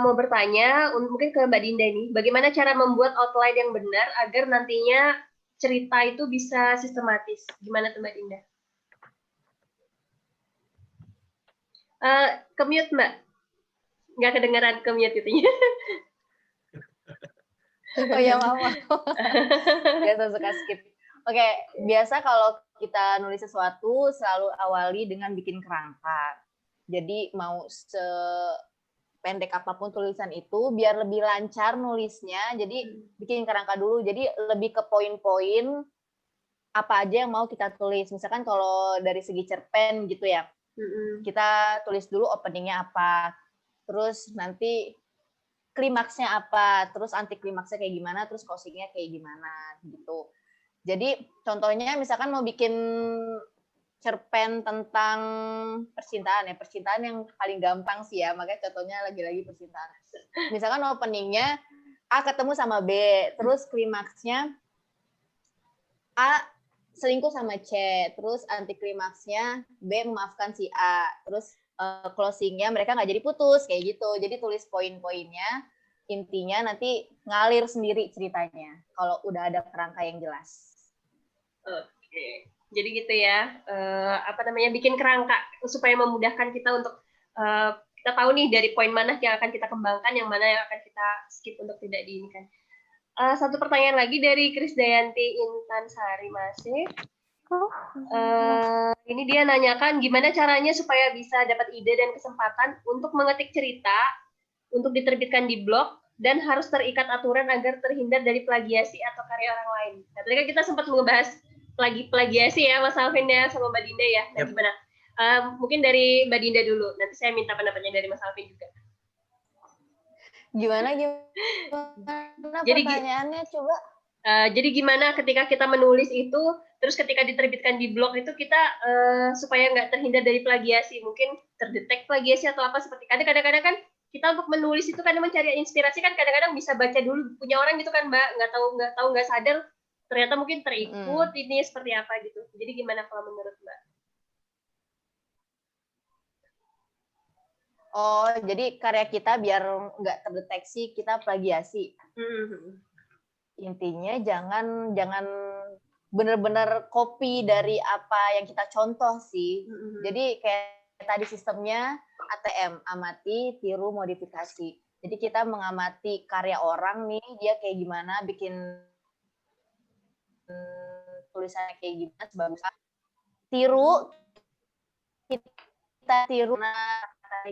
Mau bertanya, mungkin ke Mbak Dinda nih, bagaimana cara membuat outline yang benar agar nantinya cerita itu bisa sistematis? Gimana tuh Mbak Dinda? Ke-mute Mbak. Nggak kedengeran, ke-mute itunya. Oh ya, maaf. Biasa suka skip. Oke, biasa kalau kita nulis sesuatu selalu awali dengan bikin kerangka. Jadi mau sependek apapun tulisan itu, biar lebih lancar nulisnya, jadi bikin kerangka dulu. Jadi lebih ke poin-poin apa aja yang mau kita tulis. Misalkan kalau dari segi cerpen gitu ya, kita tulis dulu openingnya apa, terus nanti klimaksnya apa, terus anti klimaksnya kayak gimana, terus closingnya kayak gimana gitu. Jadi contohnya misalkan mau bikin cerpen tentang percintaan ya, percintaan yang paling gampang sih ya, makanya contohnya lagi-lagi percintaan. Misalkan openingnya A ketemu sama B, terus klimaksnya A selingkuh sama C, terus anti klimaksnya B memaafkan si A, terus closingnya mereka nggak jadi putus kayak gitu. Jadi tulis poin-poinnya, intinya nanti ngalir sendiri ceritanya kalau udah ada kerangka yang jelas. Oke, jadi gitu ya, bikin kerangka supaya memudahkan kita untuk kita tahu nih dari poin mana yang akan kita kembangkan, yang mana yang akan kita skip untuk tidak diinikan. Satu pertanyaan lagi dari Krisdayanti Intansari masih. Ini dia nanyakan gimana caranya supaya bisa dapat ide dan kesempatan untuk mengetik cerita untuk diterbitkan di blog dan harus terikat aturan agar terhindar dari plagiasi atau karya orang lain. Nah, tadi kan kita sempat membahas plagiasi ya Mas Alvin ya sama Mbak Dinda ya. Nah, gimana? Mungkin dari Mbak Dinda dulu. Nanti saya minta pendapatnya dari Mas Alvin juga. Gimana jadi, pertanyaannya coba? Jadi gimana ketika kita menulis itu, terus ketika diterbitkan di blog itu kita supaya nggak terhindar dari plagiasi, mungkin terdetek plagiasi atau apa, seperti kadang-kadang kan kita untuk menulis itu kadang mencari inspirasi kan kadang-kadang bisa baca dulu punya orang gitu kan Mbak, nggak sadar ternyata mungkin terikut ini seperti apa gitu. Jadi gimana kalau menurut Mbak? Oh, jadi karya kita biar nggak terdeteksi kita plagiasi. Intinya jangan benar-benar copy dari apa yang kita contoh sih. Jadi kayak tadi sistemnya ATM, amati, tiru, modifikasi. Jadi kita mengamati karya orang nih, dia kayak gimana, bikin tulisannya kayak gimana, sebagus tiru, kita tiru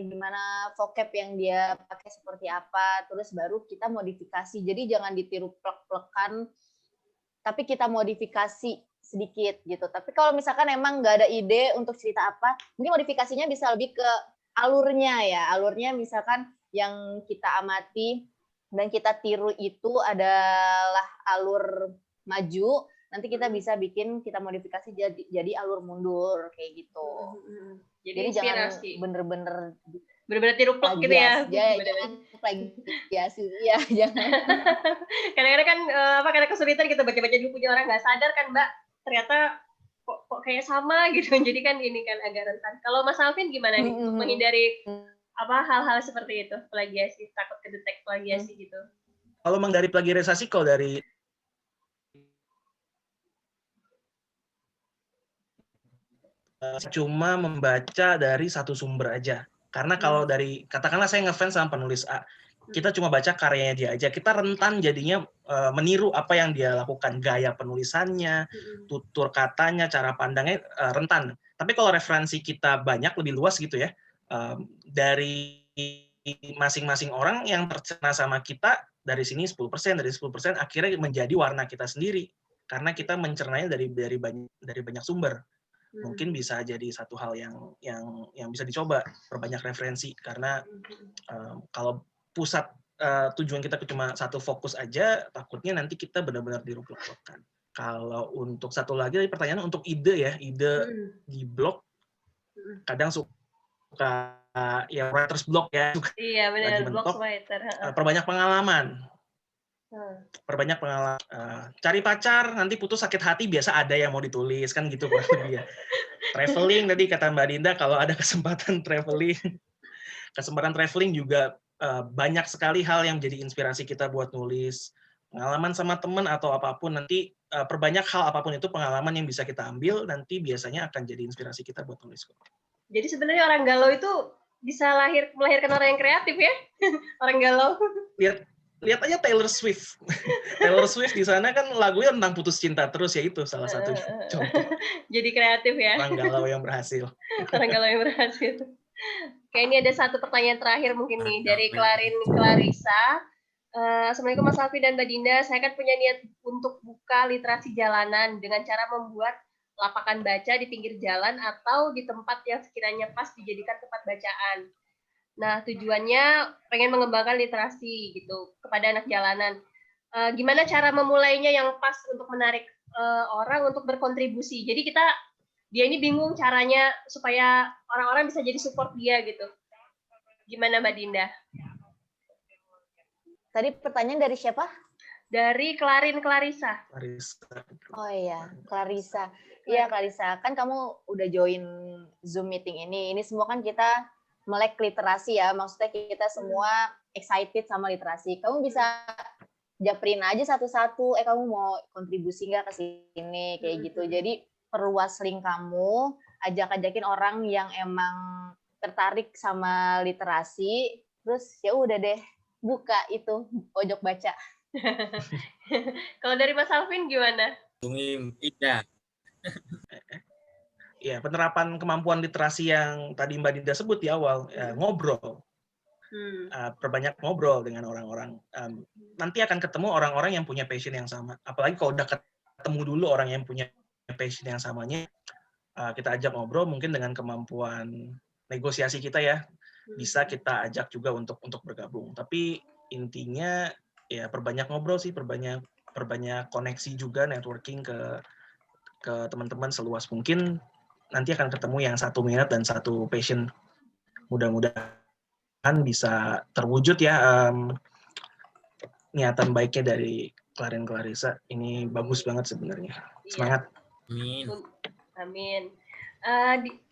gimana vocab yang dia pakai seperti apa, terus baru kita modifikasi. Jadi jangan ditiru plek-plekan, tapi kita modifikasi sedikit gitu. Tapi kalau misalkan emang nggak ada ide untuk cerita apa, mungkin modifikasinya bisa lebih ke alurnya ya. Alurnya misalkan yang kita amati dan kita tiru itu adalah alur maju, nanti kita bisa bikin, kita modifikasi jadi alur mundur kayak gitu. Jadi jangan bener-bener tiru plek gitu ya. Jangan plagiasi, ya jangan. Kadang-kadang kan karena kesulitan kita baca-baca buku punya orang nggak sadar kan Mbak, ternyata kok kayak sama gitu. Jadi kan ini kan agak rentan. Kalau Mas Alvin gimana nih untuk menghindari hal-hal seperti itu, plagiasi, takut kedetek plagiasi gitu? Kalau memang dari plagiarisasi, kalau dari cuma membaca dari satu sumber aja. Karena kalau dari, katakanlah saya ngefans sama penulis A, kita cuma baca karyanya dia aja, kita rentan jadinya meniru apa yang dia lakukan, gaya penulisannya, tutur katanya, cara pandangnya rentan. Tapi kalau referensi kita banyak, lebih luas gitu ya, dari masing-masing orang yang tercena sama kita, dari sini 10%, dari 10% akhirnya menjadi warna kita sendiri. Karena kita mencernanya dari banyak sumber. Mungkin bisa jadi satu hal yang bisa dicoba, perbanyak referensi, karena kalau pusat tujuan kita cuma satu fokus aja, takutnya nanti kita benar-benar diruplek-plekkan. Kalau untuk satu lagi pertanyaan untuk ide ya, ide di blog kadang suka ya writer's block ya, iya benar, lagi mentok, writer. Perbanyak pengalaman. Cari pacar, nanti putus sakit hati, biasa ada yang mau ditulis, kan gitu kurang lebih ya. Traveling tadi kata Mbak Dinda, kalau ada kesempatan traveling juga banyak sekali hal yang jadi inspirasi kita buat nulis. Pengalaman sama teman atau apapun, nanti perbanyak hal apapun itu, pengalaman yang bisa kita ambil, nanti biasanya akan jadi inspirasi kita buat nulis. Jadi sebenarnya orang galau itu bisa melahirkan orang yang kreatif ya? Orang galau. Lihat aja Taylor Swift. Taylor Swift di sana kan lagunya tentang putus cinta terus, ya itu salah satu contoh. Jadi kreatif ya. Orang galau yang berhasil. Orang galau yang berhasil. Oke, ini ada satu pertanyaan terakhir mungkin nih dari Clarissa. Assalamualaikum Mas Alfi dan Mbak Dinda. Saya kan punya niat untuk buka literasi jalanan dengan cara membuat lapangan baca di pinggir jalan atau di tempat yang sekiranya pas dijadikan tempat bacaan. Nah, tujuannya pengen mengembangkan literasi gitu kepada anak jalanan. Gimana cara memulainya yang pas untuk menarik orang untuk berkontribusi? Jadi dia ini bingung caranya supaya orang-orang bisa jadi support dia gitu. Gimana Mbak Dinda? Tadi pertanyaan dari siapa? Dari Clarissa. Oh iya, Clarissa. Iya Clarissa, kan kamu udah join Zoom meeting ini. Ini semua kan kita melek literasi ya, maksudnya kita semua excited sama literasi. Kamu bisa japrin aja satu-satu, kamu mau kontribusi nggak ke sini, kayak gitu. Jadi perluas link kamu, ajak-ajakin orang yang emang tertarik sama literasi, terus ya udah deh, buka itu pojok baca. Kalau dari Mas Alvin gimana? Ida. Ya, penerapan kemampuan literasi yang tadi Mbak Dinda sebut di awal, ngobrol. Perbanyak ngobrol dengan orang-orang. Nanti akan ketemu orang-orang yang punya passion yang sama. Apalagi kalau udah ketemu dulu orang yang punya passion yang samanya, kita ajak ngobrol, mungkin dengan kemampuan negosiasi kita ya, bisa kita ajak juga untuk bergabung. Tapi intinya ya perbanyak ngobrol sih, perbanyak koneksi juga, networking ke teman-teman seluas mungkin. Nanti akan ketemu yang satu minat dan satu passion. Mudah-mudahan bisa terwujud ya niatan baiknya dari Clarissa. Ini bagus banget sebenarnya. Semangat. Amin. Amin.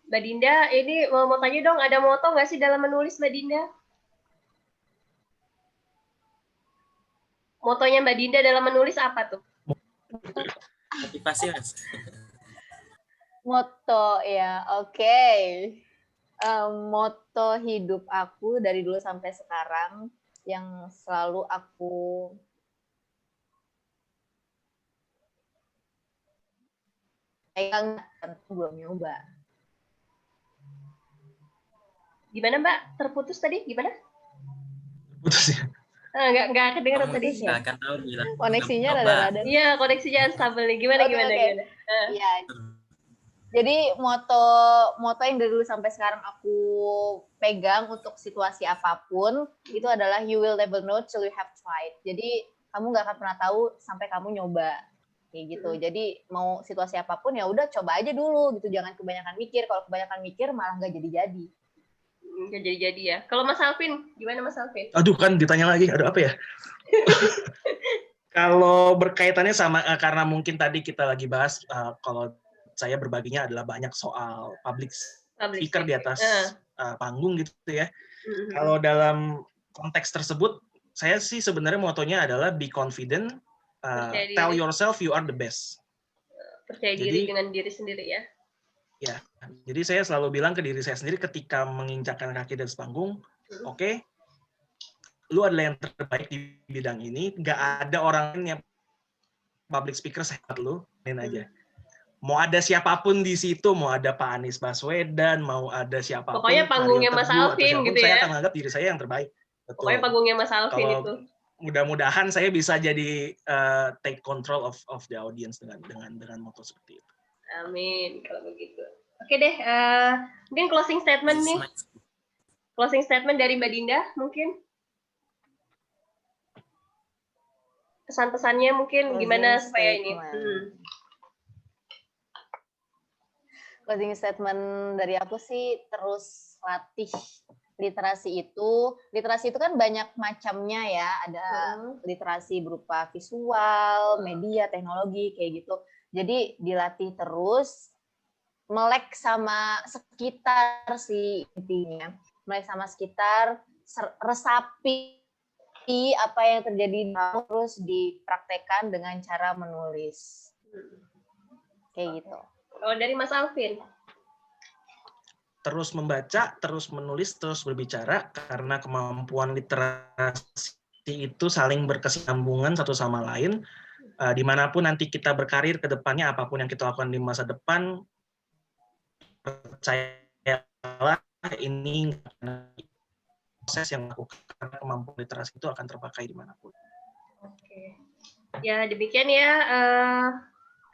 Mbak Dinda, ini mau tanya dong, ada moto nggak sih dalam menulis Mbak Dinda? Motonya Mbak Dinda dalam menulis apa tuh? Motivasi, Mas. Moto ya, oke. Moto hidup aku dari dulu sampai sekarang yang selalu aku pegang, belum nyoba. Gimana Mbak? Terputus tadi? Gimana? Putus ya. Nggak kedengeran tadi. Nggak akan tahu bilang. Koneksinya Coba. rada-rada. Iya, koneksinya unstable nih. Gimana? Oke. Gimana? Iya. Jadi moto yang dari dulu sampai sekarang aku pegang untuk situasi apapun itu adalah you will never know till you have tried. Jadi kamu nggak akan pernah tahu sampai kamu nyoba kayak gitu. Jadi mau situasi apapun ya udah coba aja dulu gitu. Jangan kebanyakan mikir. Kalau kebanyakan mikir malah nggak jadi-jadi. Nggak jadi-jadi ya. Kalau Mas Alvin, gimana Mas Alvin? Aduh kan ditanya lagi, aduh apa ya? Kalau berkaitannya sama karena mungkin tadi kita lagi bahas kalau saya berbaginya adalah banyak soal public speaker di atas panggung gitu ya. Kalau dalam konteks tersebut, saya sih sebenarnya motonya adalah be confident, tell yourself you are the best. Percaya diri dengan diri sendiri ya. Ya, jadi saya selalu bilang ke diri saya sendiri ketika menginjakkan kaki di atas panggung, oke, lu adalah yang terbaik di bidang ini, nggak ada orang yang public speaker sehebat lu, main aja. Mau ada siapapun di situ, mau ada Pak Anies Baswedan, mau ada siapapun. Pokoknya panggungnya Mas Alvin gitu ya. Saya akan menganggap diri saya yang terbaik. Betul. Pokoknya panggungnya Mas Alvin itu. Mudah-mudahan saya bisa jadi take control of the audience dengan moto seperti itu. Amin kalau begitu. Oke deh, mungkin closing statement nih. Closing statement dari Mbak Dinda mungkin. Pesan-pesannya mungkin gimana supaya ini. Closing statement dari aku sih terus latih literasi itu kan banyak macamnya ya, ada literasi berupa visual, media, teknologi kayak gitu. Jadi dilatih terus, melek sama sekitar sih intinya, melek sama sekitar, resapi apa yang terjadi terus dipraktekkan dengan cara menulis, kayak gitu. Kalau dari Mas Alvin? Terus membaca, terus menulis, terus berbicara, karena kemampuan literasi itu saling berkesinambungan satu sama lain. Dimanapun nanti kita berkarir ke depannya, apapun yang kita lakukan di masa depan, percayalah ini proses yang dilakukan, karena kemampuan literasi itu akan terpakai dimanapun. Oke. Ya, demikian ya.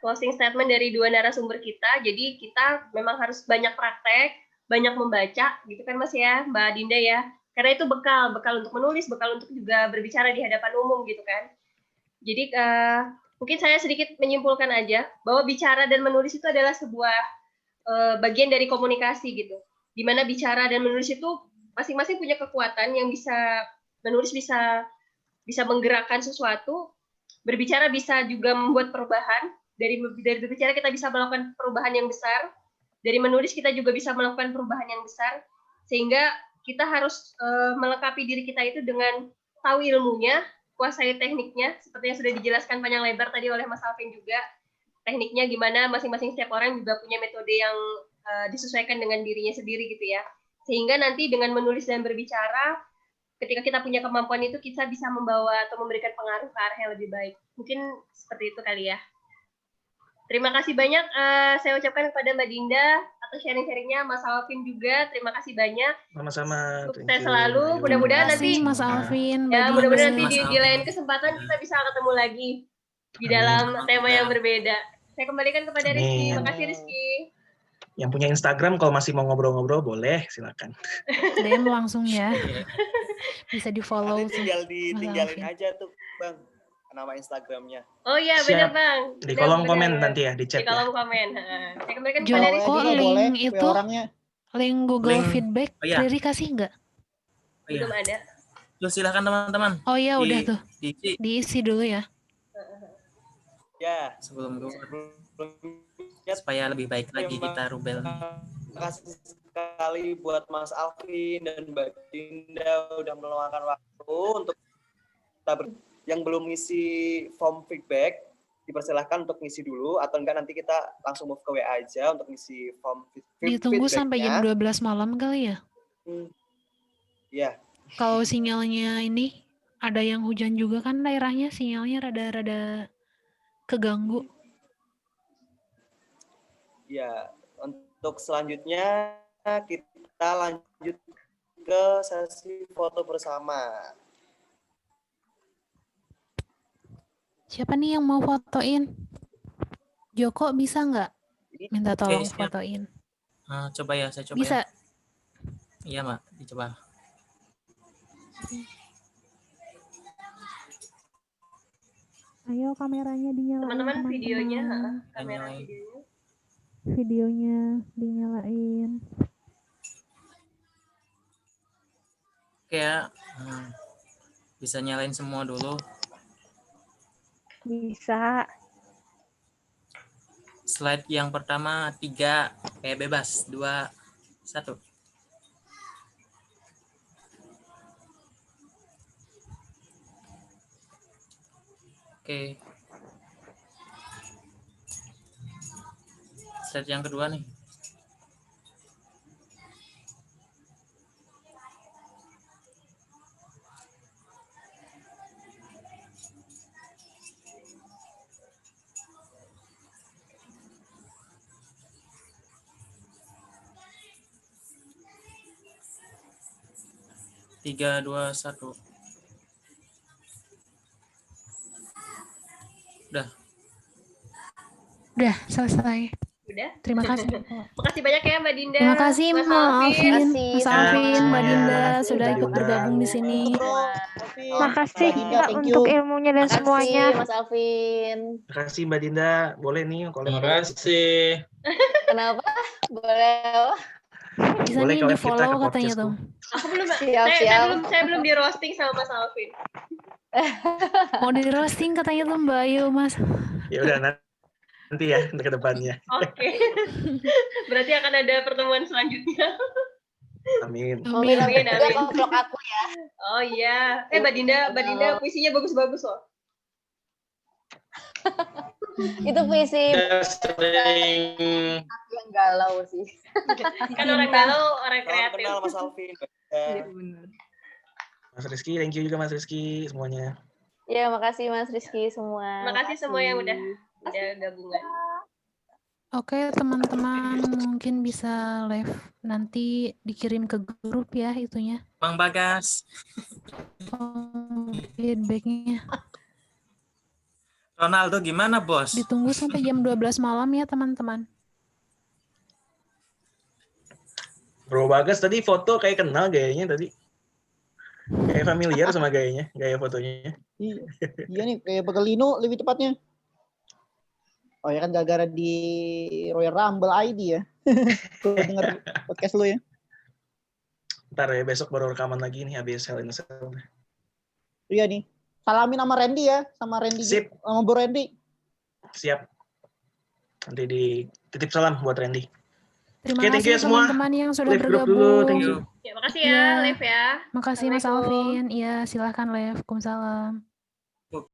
Closing statement dari dua narasumber kita. Jadi kita memang harus banyak praktek, banyak membaca, gitu kan Mas ya, Mbak Dinda ya. Karena itu bekal untuk menulis, bekal untuk juga berbicara di hadapan umum gitu kan. Jadi mungkin saya sedikit menyimpulkan aja bahwa bicara dan menulis itu adalah sebuah bagian dari komunikasi gitu. Di mana bicara dan menulis itu masing-masing punya kekuatan yang bisa menulis bisa menggerakkan sesuatu, berbicara bisa juga membuat perubahan. Dari berbicara kita bisa melakukan perubahan yang besar, dari menulis kita juga bisa melakukan perubahan yang besar, sehingga kita harus melengkapi diri kita itu dengan tahu ilmunya, kuasai tekniknya, seperti yang sudah dijelaskan panjang lebar tadi oleh Mas Alvin juga, tekniknya gimana, masing-masing setiap orang juga punya metode yang disesuaikan dengan dirinya sendiri gitu ya, sehingga nanti dengan menulis dan berbicara, ketika kita punya kemampuan itu, kita bisa membawa atau memberikan pengaruh ke arah yang lebih baik. Mungkin seperti itu kali ya. Terima kasih banyak saya ucapkan kepada Mbak Dinda atas sharing-sharingnya, Mas Alvin juga. Terima kasih banyak. Sama-sama. Sukses selalu. Mudah-mudahan nanti Mas Alvin, ya, mudah-mudahan nanti Mas di lain kesempatan kita bisa ketemu lagi di dalam tema yang berbeda. Saya kembalikan kepada Rizky. Makasih Rizky. Yang punya Instagram kalau masih mau ngobrol-ngobrol boleh, silakan. DM langsung ya. Bisa di-follow. Tinggal ditinggalin aja tuh, Bang, nama Instagramnya. Oh iya, benar Bang. Di kolom komen nanti ya, di chat. Di kolom ya. komen. Saya kembalikan kepada Rizky. Kok link itu, link Google Feedback, iya. Riri kasih nggak? Belum ada. Terus silakan teman-teman. Oh iya, udah tuh. Diisi dulu ya. Ya. Sebelum supaya lebih baik lagi kita Rubel. Terima kasih sekali buat Mas Alvin dan Mbak Dinda udah meluangkan waktu untuk kita yang belum ngisi form feedback, dipersilahkan untuk ngisi dulu, atau enggak nanti kita langsung move ke WA aja untuk ngisi form feedback. Ditunggu sampai jam 12 malam kali ya? Iya. Kalau sinyalnya ini, ada yang hujan juga kan daerahnya, sinyalnya rada-rada keganggu. Ya, untuk selanjutnya kita lanjut ke sesi foto bersama. Siapa nih yang mau fotoin? Joko bisa nggak minta tolong siap. fotoin? Coba ya, saya coba Bisa. ya. Iya, Mbak, dicoba. Ayo kameranya dinyalain Teman-teman teman-teman. videonya, kamera Dinyalain. videonya. Videonya dinyalain. Oke ya, bisa nyalain semua dulu. Bisa. Slide yang pertama 3, kayak bebas. 2, 1. Oke. Slide yang kedua nih. Tiga, 2, 1. Udah. Udah selesai. Udah. Terima kasih. Makasih banyak ya Mbak Dinda. Terima kasih Mas Mbak Alvin, Makasih Mas semuanya. Alvin, Mbak Dinda Makasih, sudah Mbak ikut Dinda. bergabung di sini. Makasih Mbak Dinda, Mbak thank untuk you. ilmunya dan semuanya. Makasih Mas Alvin. Makasih Mbak Dinda, boleh nih kalau Terima kasih. Kenapa? Boleh. Bisa boleh nih kalau di kita follow ke katanya podcastku. tuh. Aku belum, Siap, siap. saya belum di roasting sama Mas Alvin. Mau di roasting katanya tuh Mbak Ayu Mas. Ya udah nanti ya untuk ke depannya. Oke. Berarti akan ada pertemuan selanjutnya. Amin. Mau Amin. minum Amin, juga amin. ke vlog aku ya. Oh iya. Mbak Dinda puisinya bagus-bagus loh. Itu puisi Kita sering yang galau sih. Kan orang galau, orang Salam kreatif. kenal Mas Alvin. Iya, benar. Mas Rizky, thank you juga Mas Rizky semuanya. Ya, makasih Mas Rizky semua. Makasih semua yang udah gabungan. Oke teman-teman mungkin bisa live nanti dikirim ke grup ya itunya. Bang Bagas. Feedbacknya. Ronaldo gimana, Bos? Ditunggu sampai jam 12 malam ya teman-teman. Bro Bagas tadi foto kayak kenal gayanya tadi. Kayak familiar sama gayanya, gaya fotonya. Iya nih, kayak Pegelino lebih tepatnya. Oh ya kan gara-gara di Royal Rumble ID ya. Gue denger podcast lu ya. Ntar ya besok baru rekaman lagi nih habis Hell in a Cell. Iya nih. Salamin sama Randy ya, sama Randy Sip. sama Bro Randy. Siap. Nanti dititip salam buat Randy. Terima Oke, thank kasih you ya semua. teman-teman yang sudah Live group dulu, bergabung. thank you. Ya, makasih ya, Liv ya. Makasih Mas Assalamualaikum. Alvin. Iya, silahkan live. Waalaikumsalam.